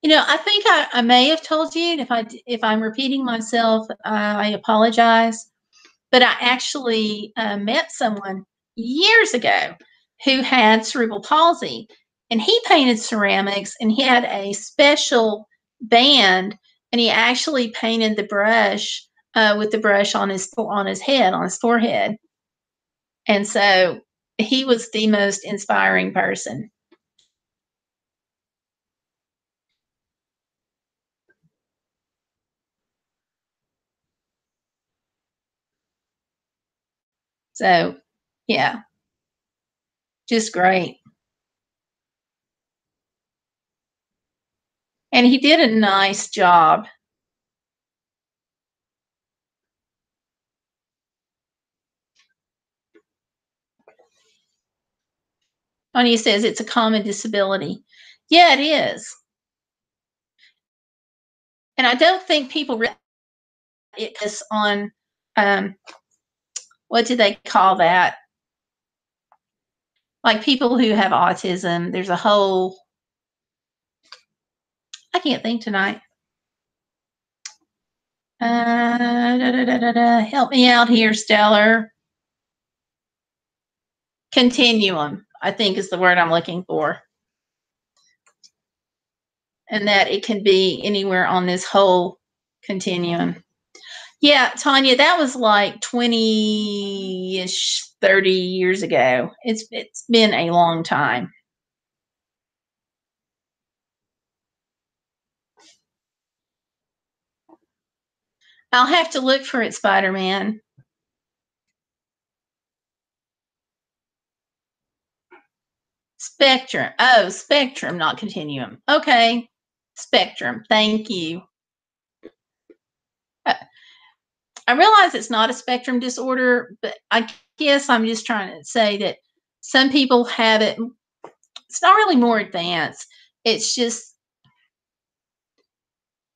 You know, I think I may have told you, and if I'm repeating myself, I apologize. But I actually met someone years ago who had cerebral palsy, and he painted ceramics, and he had a special band, and he actually painted the brush with the brush on his head, on his forehead. And so he was the most inspiring person. So, yeah, just great. And he did a nice job. Tony says it's a common disability. Yeah, it is. And I don't think people realize it is on, what do they call that? Like people who have autism, there's a whole, I can't think tonight. Help me out here, Stellar. Continuum, I think is the word I'm looking for. And that it can be anywhere on this whole continuum. Yeah, Tanya, that was like 20-ish, 30 years ago. It's been a long time. I'll have to look for it, Spider-Man. Spectrum. Oh, spectrum, not continuum. Okay. Spectrum. Thank you. I realize it's not a spectrum disorder, but I guess I'm just trying to say that some people have it. It's not really more advanced. It's just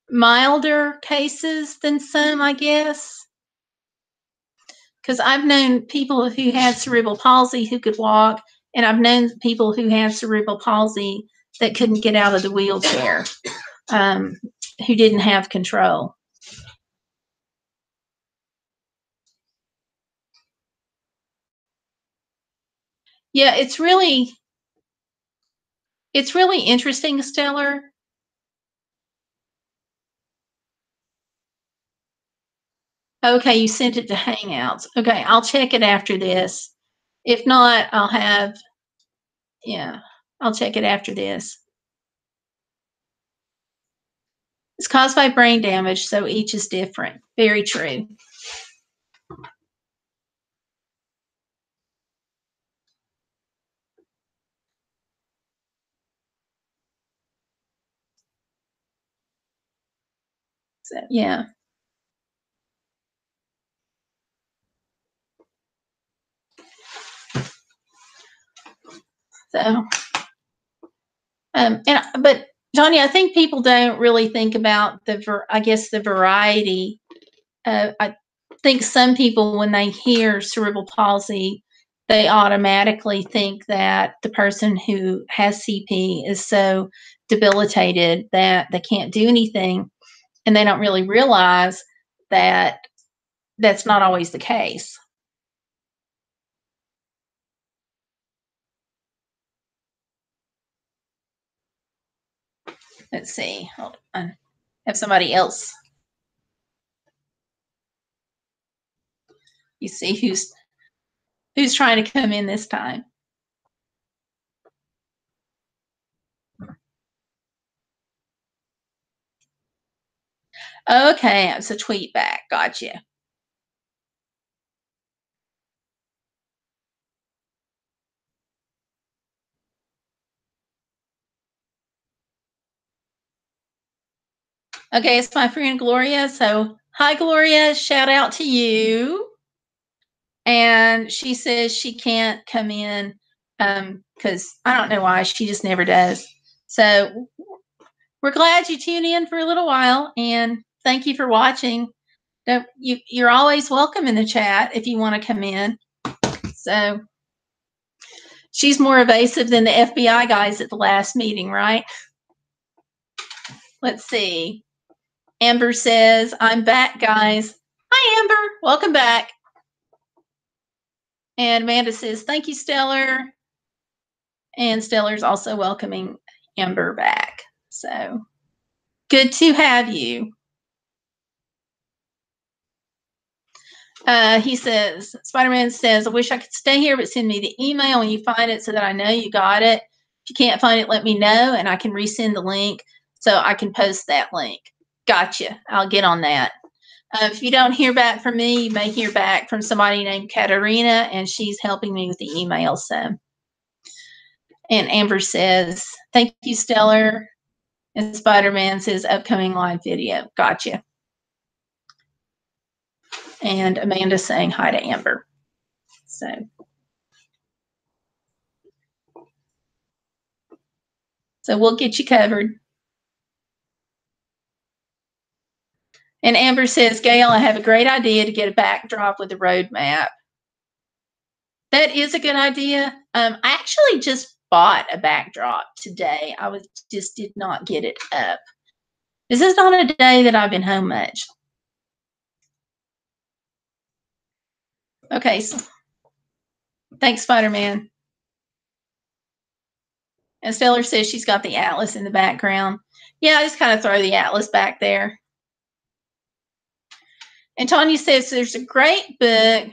milder cases than some, I guess. Because I've known people who had cerebral palsy who could walk, and I've known people who had cerebral palsy that couldn't get out of the wheelchair, who didn't have control. Yeah, it's really interesting, Stellar. Okay, you sent it to Hangouts. Okay, I'll check it after this. If not, I'll check it after this. It's caused by brain damage, so each is different. Very true. So, yeah. So, but Johnny, I think people don't really think about the variety. I think some people, when they hear cerebral palsy, they automatically think that the person who has CP is so debilitated that they can't do anything, and they don't really realize that that's not always the case. Let's see. Hold on. Have somebody else. You see who's trying to come in this time. Okay, it's a tweet back. Gotcha. Okay, it's my friend Gloria. So, hi, Gloria. Shout out to you. And she says she can't come in because I don't know why. She just never does. So, we're glad you tuned in for a little while, and thank you for watching. You're always welcome in the chat if you want to come in. So, she's more evasive than the FBI guys at the last meeting, right? Let's see. Amber says, I'm back, guys. Hi, Amber. Welcome back. And Amanda says, thank you, Stellar. And Stellar's also welcoming Amber back. So good to have you. He says, Spider-Man says, I wish I could stay here, but send me the email when you find it so that I know you got it. If you can't find it, let me know, and I can resend the link so I can post that link. Gotcha. I'll get on that. If you don't hear back from me, you may hear back from somebody named Katarina, and she's helping me with the email. So, and Amber says, thank you, Stellar. And Spider-Man says, upcoming live video. Gotcha. And Amanda's saying hi to Amber. So we'll get you covered. And Amber says, Gayle, I have a great idea to get a backdrop with a road map. That is a good idea. I actually just bought a backdrop today. I just did not get it up. This is not a day that I've been home much. Okay, so thanks, Spider-Man. And Stellar says she's got the atlas in the background. Yeah, I just kind of throw the atlas back there. And Tanya says there's a great book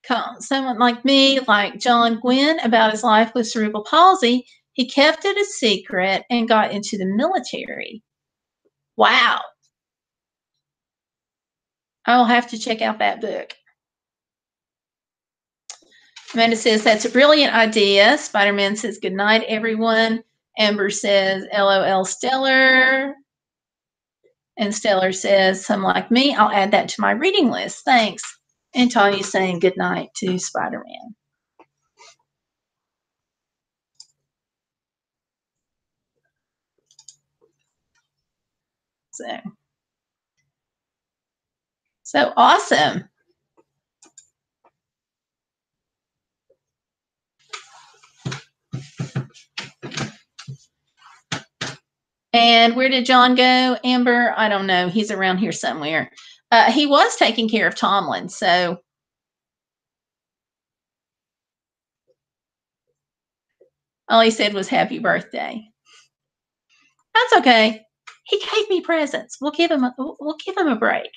called Someone Like Me, like John Gwynn, about his life with cerebral palsy. He kept it a secret and got into the military. Wow. I'll have to check out that book. Amanda says, that's a brilliant idea. Spider-Man says, good night, everyone. Amber says, LOL Stellar. And Stellar says, some like me, I'll add that to my reading list. Thanks. And Tanya's saying good night to Spider-Man. So awesome. And where did John go, Amber? I don't know. He's around here somewhere. He was taking care of Tomlin, so all he said was happy birthday. That's okay. He gave me presents. We'll give him a break.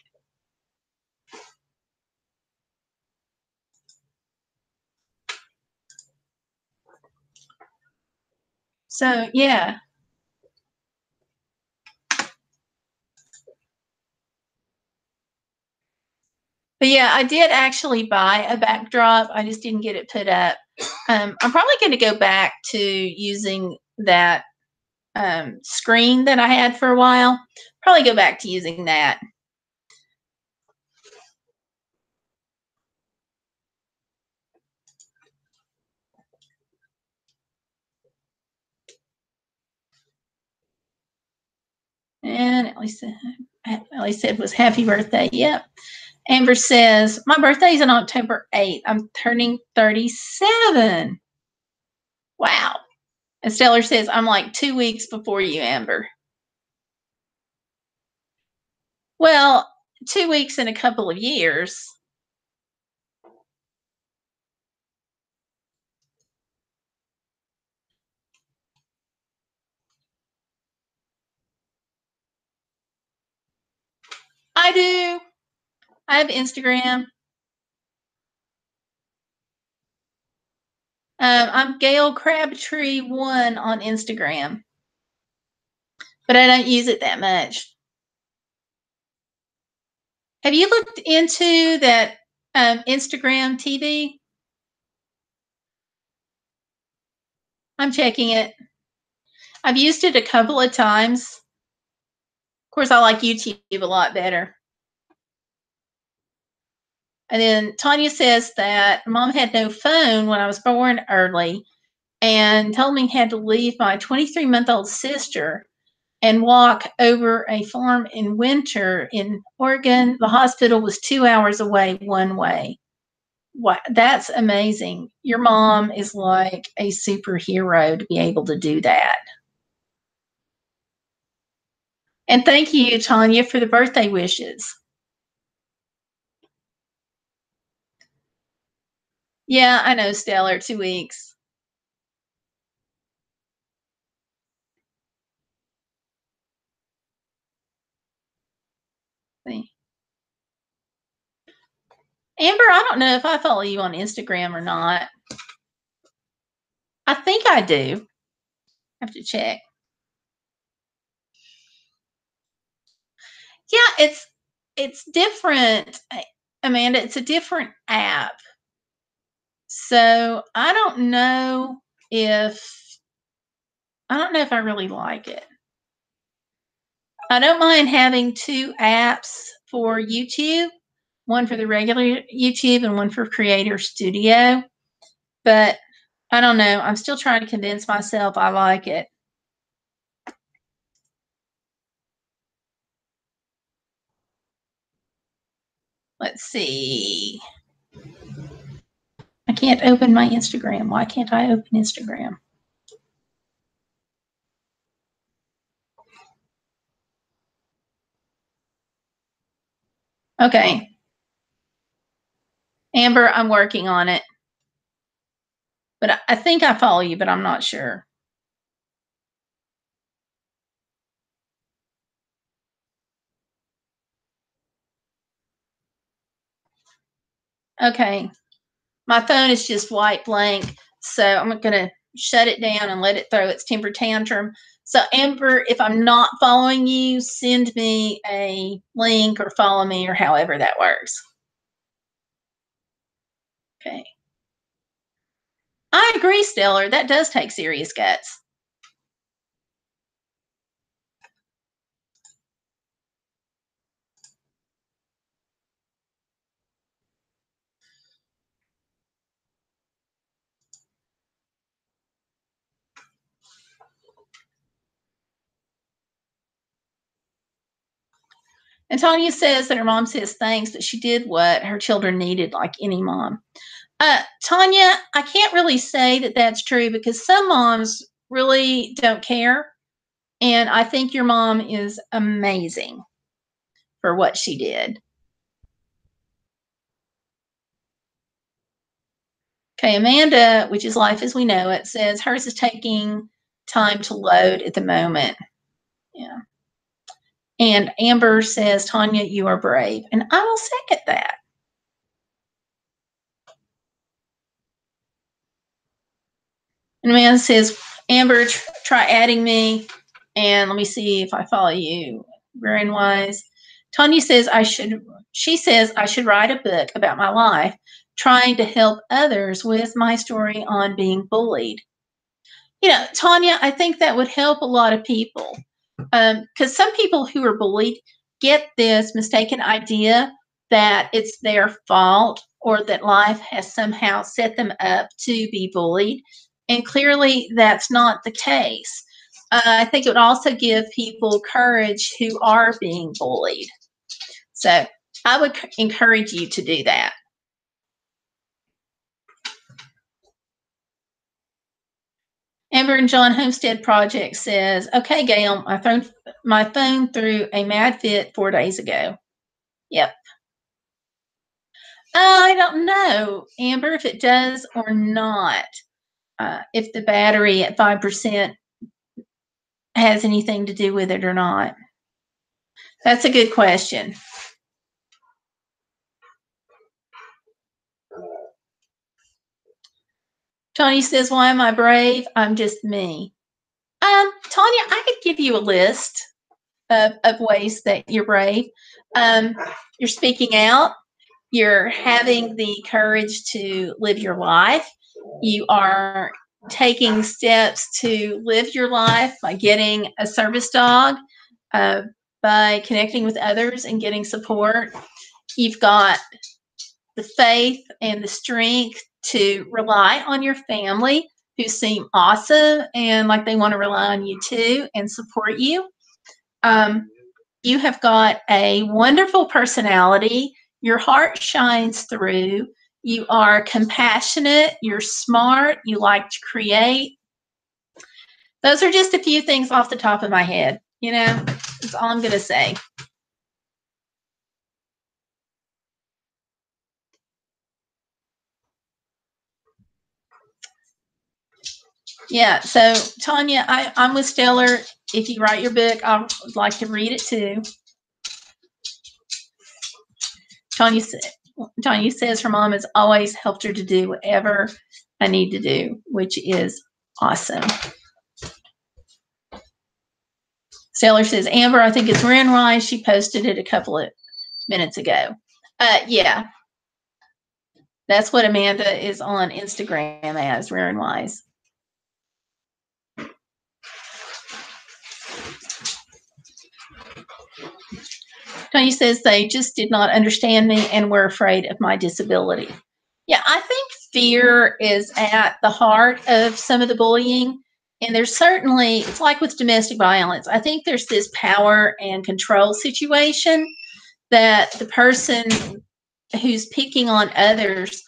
So yeah. But yeah, I did actually buy a backdrop. I just didn't get it put up. I'm probably going to go back to using that screen that I had for a while. Probably go back to using that. And Ellie said was happy birthday. Yep. Amber says, my birthday is on October 8th. I'm turning 37. Wow. And Stellar says, I'm like 2 weeks before you, Amber. Well, 2 weeks in a couple of years. I do. I have Instagram. I'm Gayle Crabtree 1 on Instagram, but I don't use it that much. Have you looked into that Instagram TV? I'm checking it. I've used it a couple of times. Of course, I like YouTube a lot better. And then Tanya says that mom had no phone when I was born early and told me I had to leave my 23-month-old sister and walk over a farm in winter in Oregon. The hospital was 2 hours away one way. Wow, that's amazing. Your mom is like a superhero to be able to do that. And thank you, Tanya, for the birthday wishes. Yeah, I know, Stellar, 2 weeks. See. Amber, I don't know if I follow you on Instagram or not. I think I do. I have to check. Yeah, it's different, Amanda. It's a different app. So I don't know if I really like it. I don't mind having 2 apps for YouTube, one for the regular YouTube and one for Creator Studio. But I don't know. I'm still trying to convince myself I like it. Let's see. I can't open my Instagram. Why can't I open Instagram? Okay. Amber, I'm working on it. But I think I follow you, but I'm not sure. Okay. My phone is just white blank. So I'm going to shut it down and let it throw its temper tantrum. So Amber, if I'm not following you, send me a link or follow me or however that works. Okay. I agree, Stellar. That does take serious guts. And Tanya says that her mom says thanks, that she did what her children needed, like any mom. Tanya, I can't really say that that's true because some moms really don't care. And I think your mom is amazing for what she did. Okay, Amanda, which is Life as We Know It, says hers is taking time to load at the moment. Yeah. And Amber says, Tanya, you are brave. And I will second that. And Amanda says, Amber, try adding me. And let me see if I follow you. Brain wise. Tanya says she says I should write a book about my life, trying to help others with my story on being bullied. You know, Tanya, I think that would help a lot of people. Because some people who are bullied get this mistaken idea that it's their fault or that life has somehow set them up to be bullied. And clearly that's not the case. I think it would also give people courage who are being bullied. So I would encourage you to do that. Amber and John Homestead Project says, okay, Gayle, my phone threw a mad fit 4 days ago. Yep. I don't know, Amber, if it does or not. If the battery at 5% has anything to do with it or not. That's a good question. Tony says, why am I brave? I'm just me. Tanya, I could give you a list of ways that you're brave. You're speaking out. You're having the courage to live your life. You are taking steps to live your life by getting a service dog, by connecting with others and getting support. You've got the faith and the strength to rely on your family, who seem awesome and like they want to rely on you too and support you. You have got a wonderful personality. Your heart shines through. You are compassionate. You're smart. You like to create. Those are just a few things off the top of my head. You know, that's all I'm going to say. Yeah, so Tanya, I'm with Stellar. If you write your book, I would like to read it too. Tanya says her mom has always helped her to do whatever I need to do, which is awesome. Stellar says, Amber, I think it's Renwise. She posted it a couple of minutes ago. Yeah. That's what Amanda is on Instagram as, Rare and Wise. Tony says they just did not understand me and were afraid of my disability. Yeah, I think fear is at the heart of some of the bullying. And there's certainly, it's like with domestic violence, I think there's this power and control situation that the person who's picking on others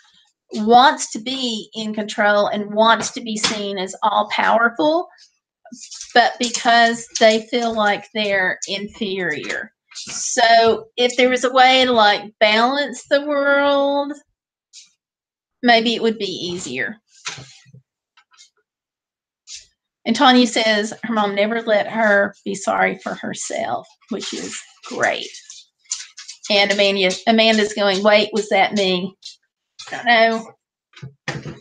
wants to be in control and wants to be seen as all powerful, but because they feel like they're inferior. So if there was a way to like balance the world, maybe it would be easier. And Tanya says her mom never let her be sorry for herself, which is great. And Amanda's going, wait, was that me? I don't know.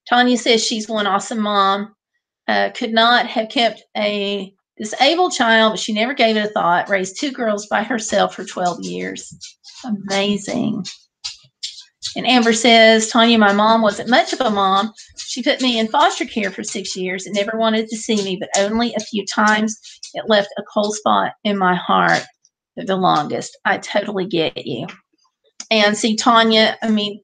Tanya says she's one awesome mom. Could not have kept a disabled child, but she never gave it a thought. Raised 2 girls by herself for 12 years. Amazing. And Amber says, Tanya, my mom wasn't much of a mom. She put me in foster care for 6 years and never wanted to see me, but only a few times. It left a cold spot in my heart for the longest. I totally get you. And see, Tanya, I mean,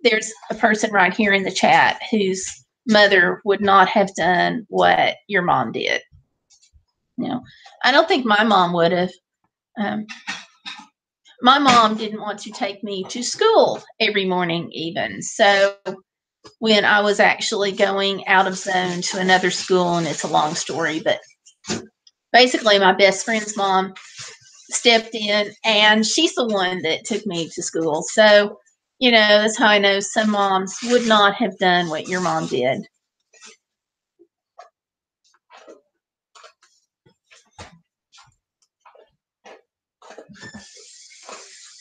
there's a person right here in the chat whose mother would not have done what your mom did. You know, I don't think my mom would have. My mom didn't want to take me to school every morning even. So when I was actually going out of zone to another school, and it's a long story, but basically my best friend's mom stepped in, and she's the one that took me to school. So, you know, that's how I know some moms would not have done what your mom did.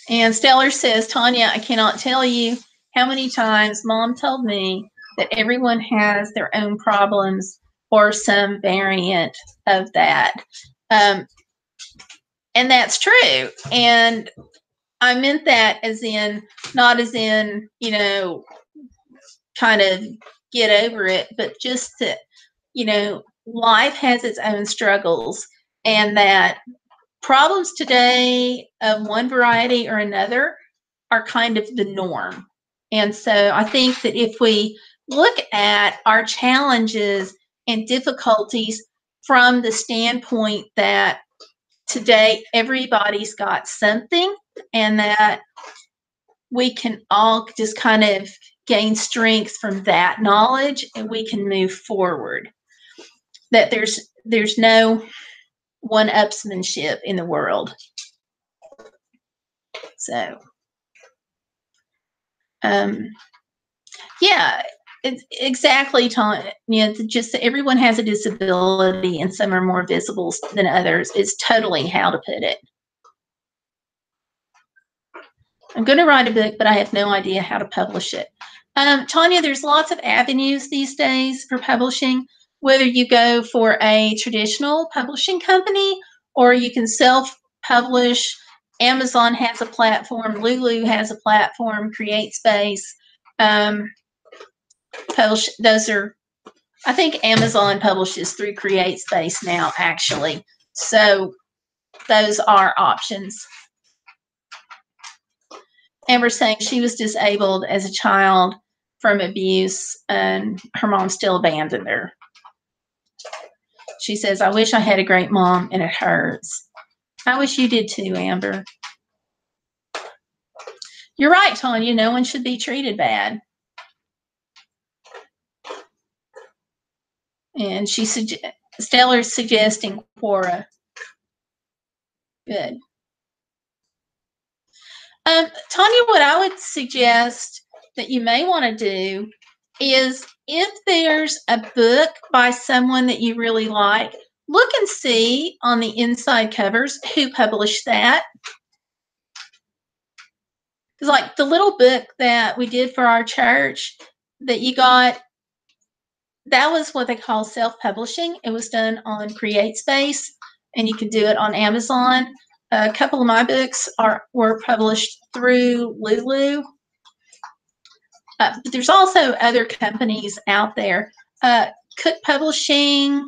And Stellar says, Tanya, I cannot tell you how many times mom told me that everyone has their own problems or some variant of that. And that's true. And I meant that as in, not as in, you know, kind of get over it, but just that, you know, life has its own struggles, and that problems today of one variety or another are kind of the norm. And so I think that if we look at our challenges and difficulties from the standpoint that today everybody's got something, and that we can all just kind of gain strength from that knowledge, and we can move forward. That there's no one-upsmanship in the world. So, yeah, it's exactly, Tanya. You know, just everyone has a disability, and some are more visible than others. It's totally how to put it. I'm going to write a book, but I have no idea how to publish it. Tanya, there's lots of avenues these days for publishing, whether you go for a traditional publishing company or you can self-publish. Amazon has a platform. Lulu has a platform. CreateSpace. Publish. Those are, I think Amazon publishes through CreateSpace now, actually. So those are options. Amber saying she was disabled as a child from abuse, and her mom still abandoned her. She says, I wish I had a great mom, and it hurts. I wish you did too, Amber. You're right, Tanya. No one should be treated bad. And Stellar's suggesting Quora. Good. Tanya, what I would suggest that you may want to do is, if there's a book by someone that you really like, look and see on the inside covers who published that. Because like the little book that we did for our church that you got, that was what they call self-publishing. It was done on CreateSpace, and you can do it on Amazon. A couple of my books were published through Lulu. But there's also other companies out there. Cook Publishing,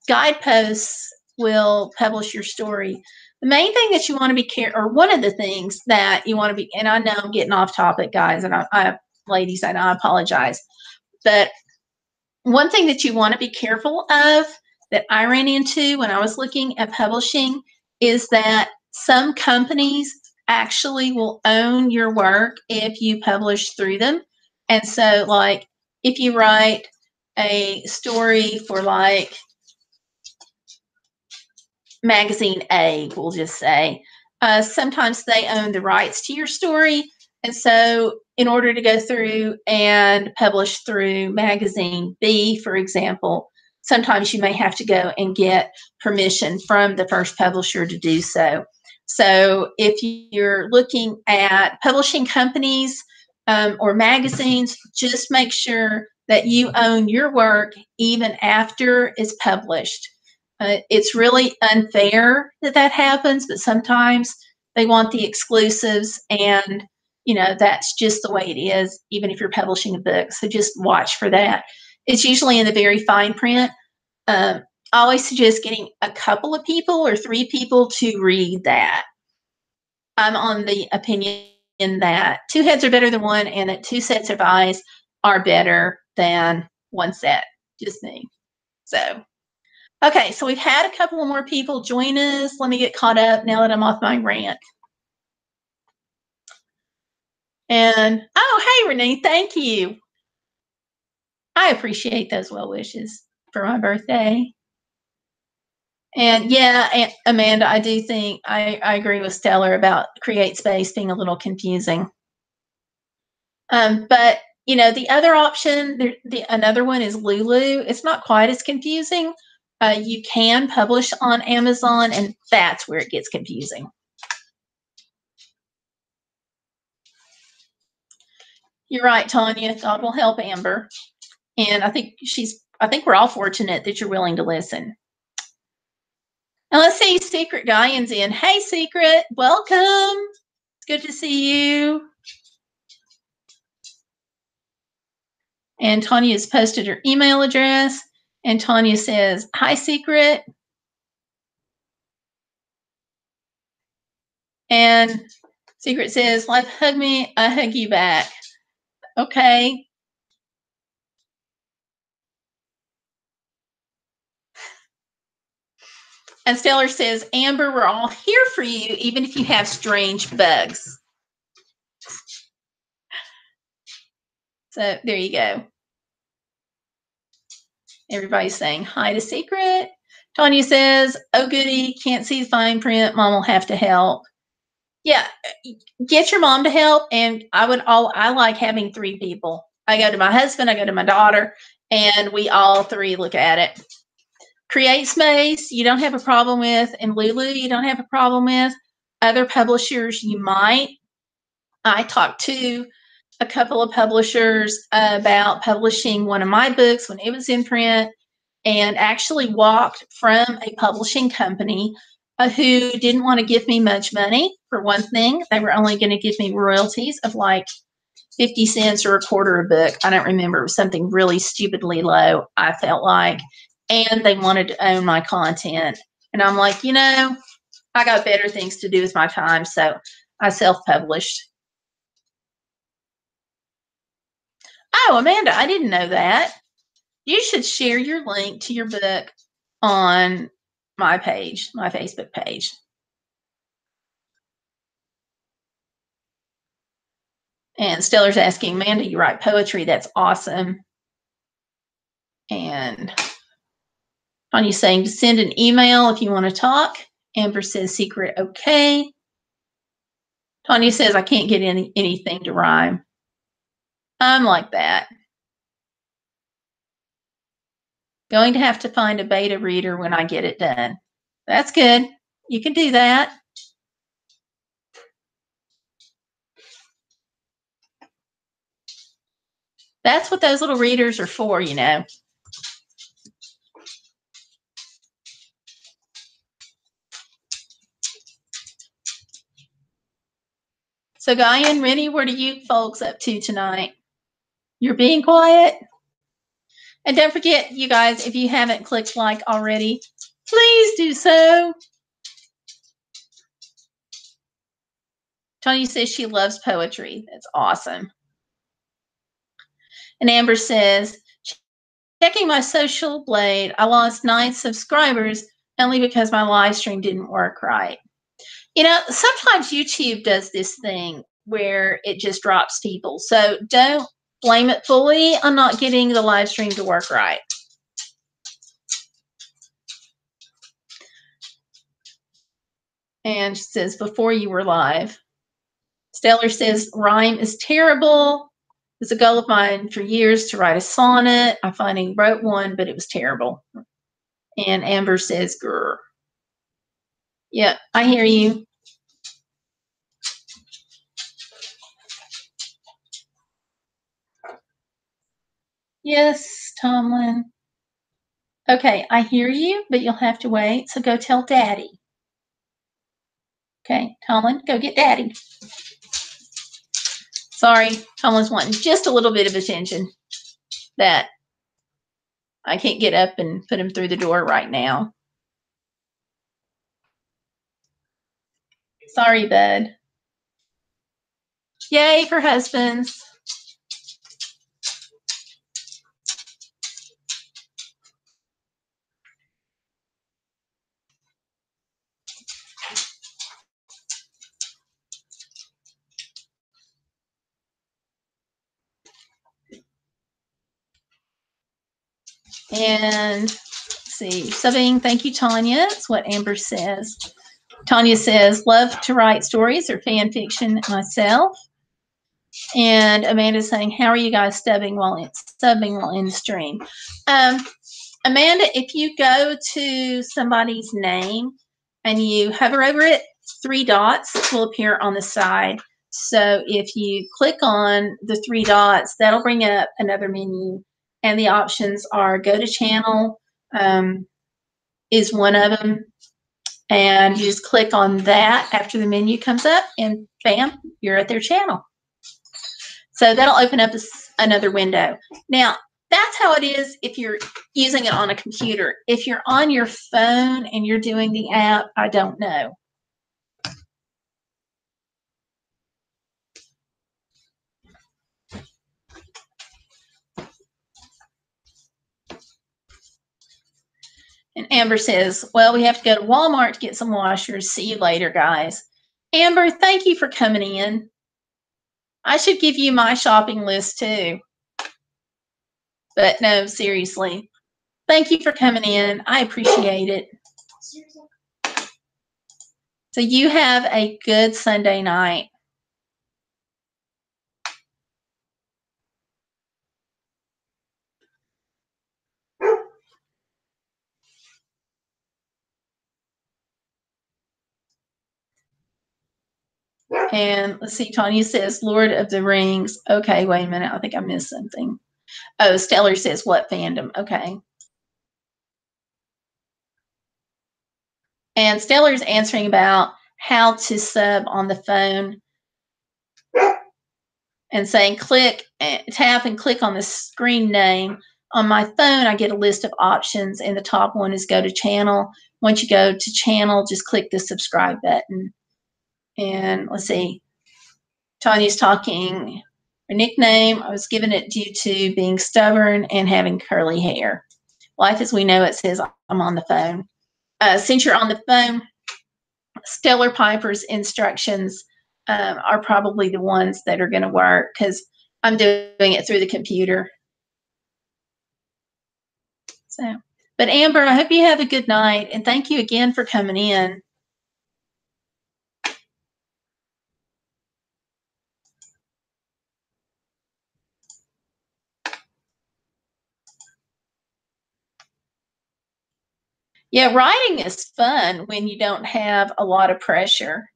Guideposts will publish your story. The main thing that you want to be careful, or one of the things that you want to be, and I know I'm getting off topic, guys, and ladies, and I apologize, but one thing that you want to be careful of that I ran into when I was looking at publishing is that some companies actually will own your work if you publish through them. And so, like, if you write a story for, like, magazine A, we'll just say, sometimes they own the rights to your story. And so in order to go through and publish through magazine B, for example, sometimes you may have to go and get permission from the first publisher to do so. So if you're looking at publishing companies or magazines, just make sure that you own your work even after it's published. It's really unfair that that happens, but sometimes they want the exclusives, and you know, that's just the way it is, even if you're publishing a book. So just watch for that. It's usually in the very fine print. I always suggest getting a couple of people or 3 people to read that. I'm on the opinion that 2 heads are better than 1, and that 2 sets of eyes are better than 1 set. Just me. So, okay, so we've had a couple of more people join us. Let me get caught up now that I'm off my rant. And, oh, hey, Renee, thank you. I appreciate those well wishes for my birthday. And yeah, and Amanda, I do think I agree with Stellar about Create Space being a little confusing. But you know, the other option, another one is Lulu. It's not quite as confusing. You can publish on Amazon, and that's where it gets confusing. You're right, Tanya. God will help Amber. And I think we're all fortunate that you're willing to listen. Now let's see, Secret Guyans in. Hey, Secret, welcome. It's good to see you. And Tanya has posted her email address. And Tanya says, hi, Secret. And Secret says, like, hug me, I hug you back. Okay. And Stellar says, Amber, we're all here for you, even if you have strange bugs. So there you go. Everybody's saying hi to Secret. Tanya says, oh, goody, can't see the fine print. Mom will have to help. Yeah, get your mom to help. And I like having 3 people. I go to my husband, I go to my daughter, and we all 3 look at it. Create Space, you don't have a problem with, and Lulu, you don't have a problem with. Other publishers, you might. I talked to a couple of publishers about publishing one of my books when it was in print, and actually walked from a publishing company who didn't want to give me much money. For one thing, they were only going to give me royalties of like 50 cents or a quarter a book. I don't remember. It was something really stupidly low, I felt like. And they wanted to own my content. And I'm like, you know, I got better things to do with my time. So I self-published. Oh, Amanda, I didn't know that. You should share your link to your book on my page, my Facebook page. And Stellar's asking, Amanda, you write poetry. That's awesome. And Tanya's saying to send an email if you want to talk. Amber says secret, okay. Tanya says I can't get anything to rhyme. I'm like that. Going to have to find a beta reader when I get it done. That's good. You can do that. That's what those little readers are for, you know. So Guy and Rennie, what are you folks up to tonight? You're being quiet? And don't forget, you guys, if you haven't clicked like already, please do so. Tony says she loves poetry. That's awesome. And Amber says, checking my social blade, I lost 9 subscribers only because my live stream didn't work right. You know, sometimes YouTube does this thing where it just drops people. So don't blame it fully on not getting the live stream to work right. And she says, before you were live. Stellar says, rhyme is terrible. It's a goal of mine for years to write a sonnet. I finally wrote one, but it was terrible. And Amber says, grr. Yeah, I hear you. Yes, Tomlin. Okay, I hear you, but you'll have to wait. So go tell Daddy. Okay, Tomlin, go get Daddy. Sorry, Tomlin's wanting just a little bit of attention that I can't get up and put him through the door right now. Sorry, bud. Yay for husbands. And let's see, subbing, thank you, Tanya. That's what Amber says. Tanya says, love to write stories or fan fiction myself. And Amanda's saying, how are you guys subbing while in stream? Amanda, if you go to somebody's name and you hover over it, 3 dots will appear on the side. So if you click on the 3 dots, that'll bring up another menu. And the options are go to channel is one of them. And you just click on that after the menu comes up and bam, you're at their channel. So that'll open up another window. Now, that's how it is if you're using it on a computer. If you're on your phone and you're doing the app, I don't know. And Amber says, well, we have to go to Walmart to get some washers. See you later, guys. Amber, thank you for coming in. I should give you my shopping list too. But no, seriously. Thank you for coming in. I appreciate it. So you have a good Sunday night. And let's see, Tanya says, Lord of the Rings. Okay, wait a minute. I think I missed something. Oh, Stellar says, what fandom? Okay. And Stellar's answering about how to sub on the phone and saying click, tap and click on the screen name. On my phone, I get a list of options, and the top one is go to channel. Once you go to channel, just click the subscribe button. And let's see, Tanya's talking, her nickname, I was given it due to being stubborn and having curly hair. Life as we know it says I'm on the phone. Since you're on the phone, Stellar Piper's instructions are probably the ones that are going to work because I'm doing it through the computer. So, but Amber, I hope you have a good night, and thank you again for coming in. Yeah, writing is fun when you don't have a lot of pressure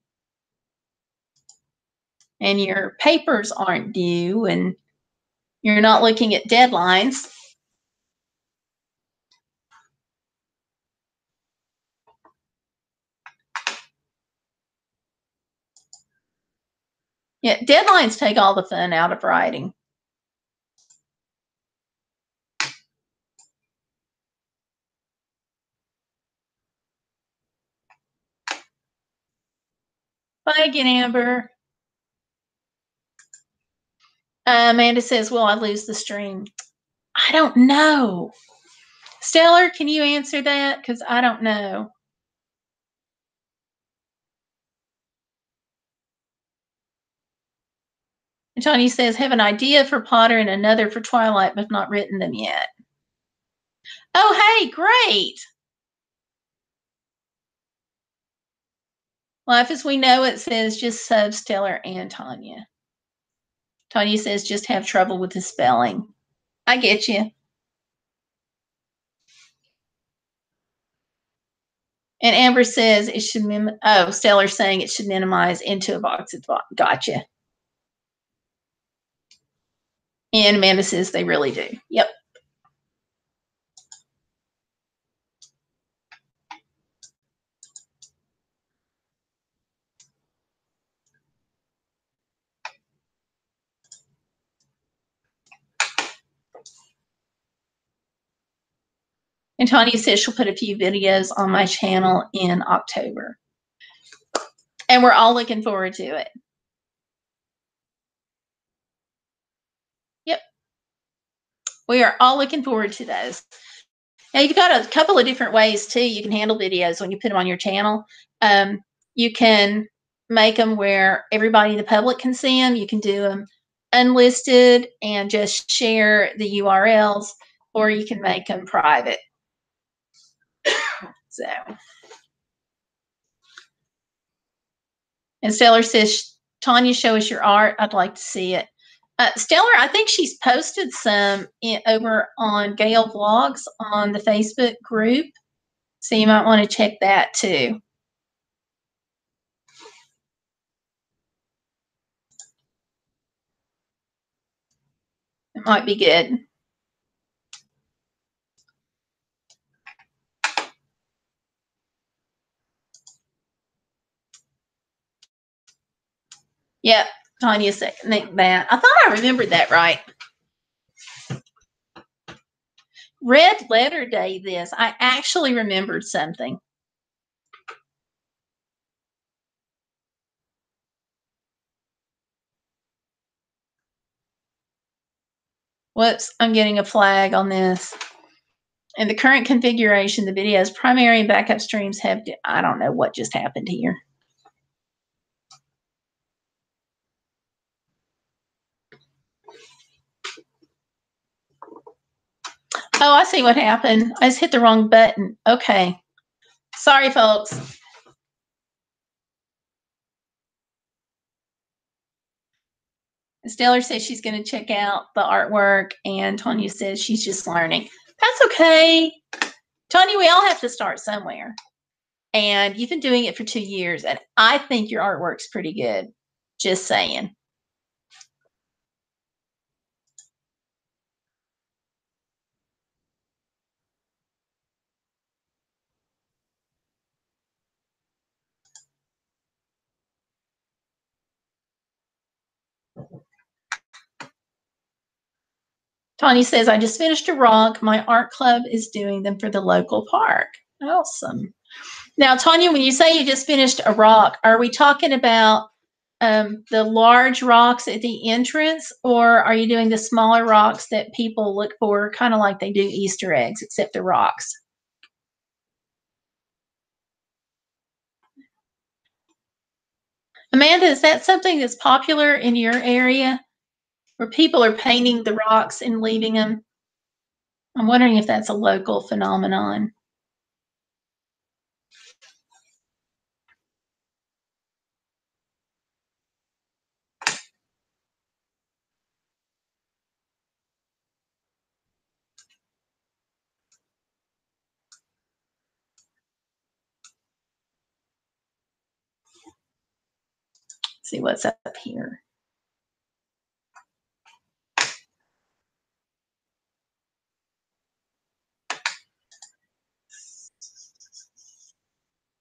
and your papers aren't due and you're not looking at deadlines. Yeah, deadlines take all the fun out of writing. Bye again, Amber. Amanda says, will I lose the stream? I don't know. Stellar, can you answer that? Because I don't know. And Tony says, have an idea for Potter and another for Twilight, but not written them yet. Oh, hey, great. Life as we know it says just sub Stellar and Tanya. Tanya says just have trouble with the spelling. I get you. And Amber says it should Stellar's saying it should minimize into a box. Gotcha. And Amanda says they really do. Yep. And Tanya says she'll put a few videos on my channel in October. And we're all looking forward to it. Yep. We are all looking forward to those. Now, you've got a couple of different ways, too. You can handle videos when you put them on your channel. You can make them where everybody in the public can see them. You can do them unlisted and just share the URLs, or you can make them private. So, and Stellar says, Tanya, show us your art. I'd like to see it. Stellar, I think she's posted some over on Gayle Vlogs on the Facebook group. So you might want to check that too. It might be good. Yep, Tanya seconding that. I thought I remembered that right. Red Letter Day this. I actually remembered something. Whoops, I'm getting a flag on this. In the current configuration, the video's primary and backup streams have, I don't know what just happened here. Oh, I see what happened. I just hit the wrong button. Okay. Sorry, folks. Stellar says she's going to check out the artwork, and Tanya says she's just learning. That's okay. Tanya, we all have to start somewhere. And you've been doing it for 2 years, and I think your artwork's pretty good. Just saying. Tanya says, I just finished a rock. My art club is doing them for the local park. Awesome. Now, Tanya, when you say you just finished a rock, are we talking about the large rocks at the entrance, or are you doing the smaller rocks that people look for, kind of like they do Easter eggs, except the rocks? Amanda, is that something that's popular in your area where people are painting the rocks and leaving them? I'm wondering if that's a local phenomenon. Let's see what's up here.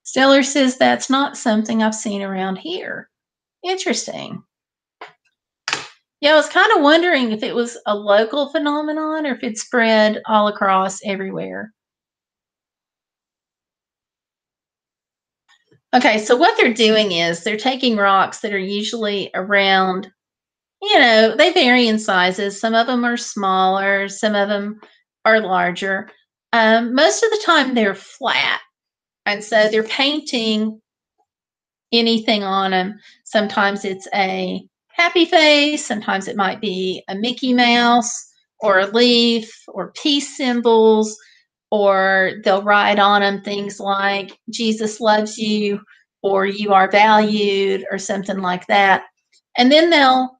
Stellar says that's not something I've seen around here. Interesting. Yeah, I was kind of wondering if it was a local phenomenon or if it spread all across everywhere. Okay, so what they're doing is they're taking rocks that are usually around, they vary in sizes. Some of them are smaller, some of them are larger. Most of the time they're flat. And so they're painting anything on them. Sometimes it's a happy face. Sometimes it might be a Mickey Mouse or a leaf or peace symbols, or they'll write on them things like Jesus loves you or you are valued or something like that. And then they'll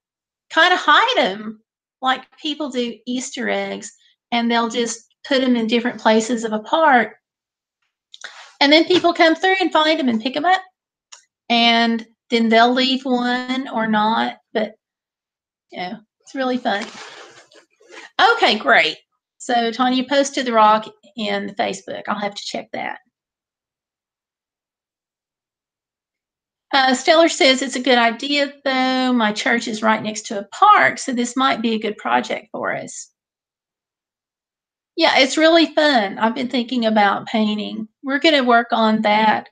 kind of hide them like people do Easter eggs, and they'll just put them in different places of a park. And then people come through and find them and pick them up. And then they'll leave one or not. But, it's really fun. Okay, great. So, Tanya posted the rock in Facebook. I'll have to check that. Stellar says it's a good idea, though. My church is right next to a park, so this might be a good project for us. Yeah, it's really fun. I've been thinking about painting. We're going to work on that.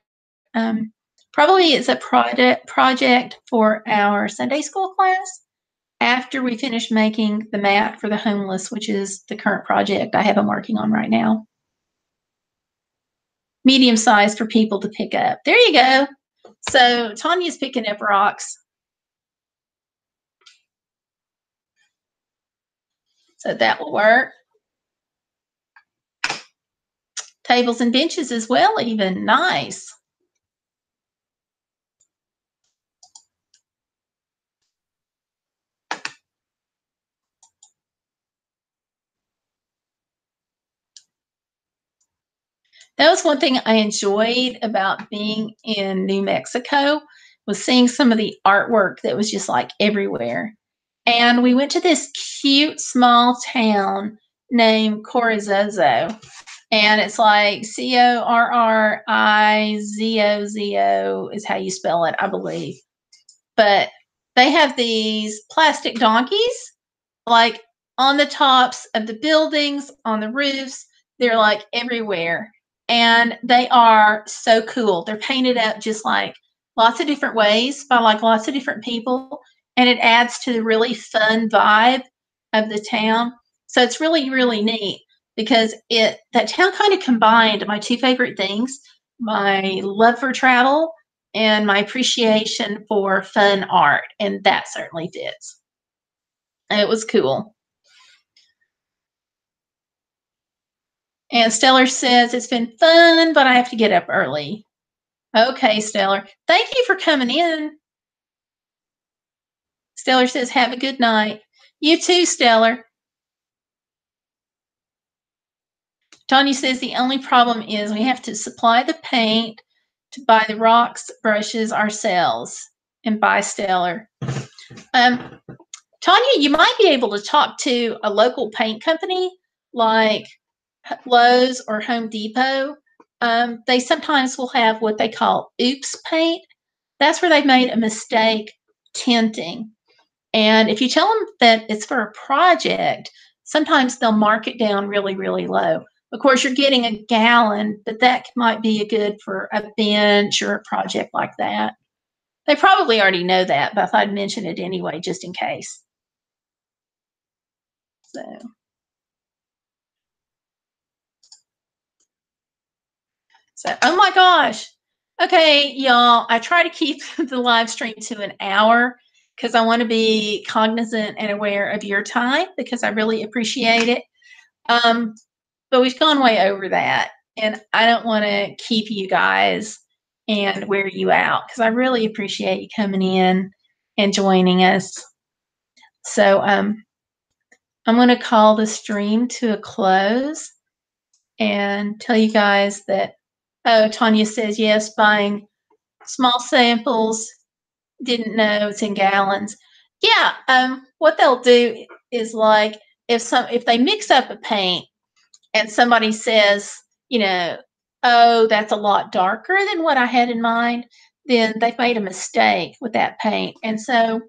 Probably it's a project for our Sunday school class after we finish making the mat for the homeless, which is the current project I have them working on right now. Medium size for people to pick up. There you go. So Tanya's picking up rocks. So that will work. Tables and benches as well, even. Nice. That was one thing I enjoyed about being in New Mexico, was seeing some of the artwork that was just like everywhere. And we went to this cute small town named Corrizozo. And it's like Corrizozo is how you spell it, I believe. But they have these plastic donkeys, like on the tops of the buildings, on the roofs. They're like everywhere. And they are so cool. They're painted up just like lots of different ways by like lots of different people. And it adds to the really fun vibe of the town. So it's really, really neat because that town kind of combined my two favorite things, my love for travel and my appreciation for fun art. And that certainly fits. It was cool. And Stellar says, it's been fun, but I have to get up early. Okay, Stellar. Thank you for coming in. Stellar says, have a good night. You too, Stellar. Tanya says, the only problem is we have to supply the paint to buy the rocks, brushes ourselves, and buy Stellar. Tanya, you might be able to talk to a local paint company like Lowe's or Home Depot. They sometimes will have what they call oops paint. That's where they've made a mistake tinting. And if you tell them that it's for a project, sometimes they'll mark it down really, really low. Of course, you're getting a gallon, but that might be good for a bench or a project like that. They probably already know that, but I'd mention it anyway, just in case. So, oh my gosh. Okay, y'all, I try to keep the live stream to an hour because I want to be cognizant and aware of your time because I really appreciate it. But we've gone way over that, and I don't want to keep you guys and wear you out because I really appreciate you coming in and joining us. So I'm going to call the stream to a close and tell you guys that, oh, Tanya says, yes, buying small samples, didn't know it's in gallons. Yeah, what they'll do is like if they mix up a paint and somebody says, oh, that's a lot darker than what I had in mind, then they've made a mistake with that paint. And so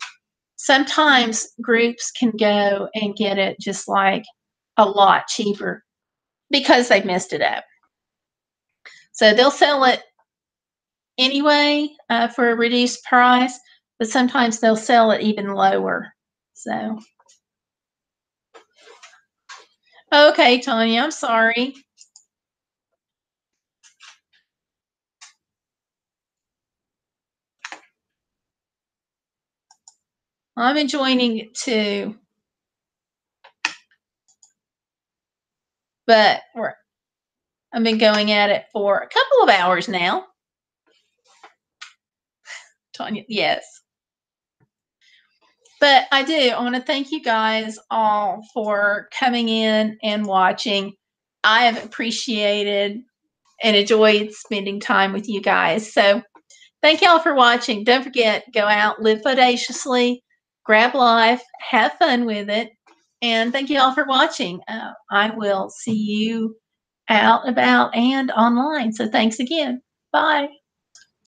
sometimes groups can go and get it just like a lot cheaper because they messed it up. So they'll sell it anyway for a reduced price, but sometimes they'll sell it even lower. So, okay, Tanya, I'm sorry. I'm enjoying it too. But I've been going at it for a couple of hours now. Tanya, yes. But I want to thank you guys all for coming in and watching. I have appreciated and enjoyed spending time with you guys. So thank y'all for watching. Don't forget, go out, live bodaciously, grab life, have fun with it. And thank you all for watching. I will see you out, about, and online. So thanks again. Bye.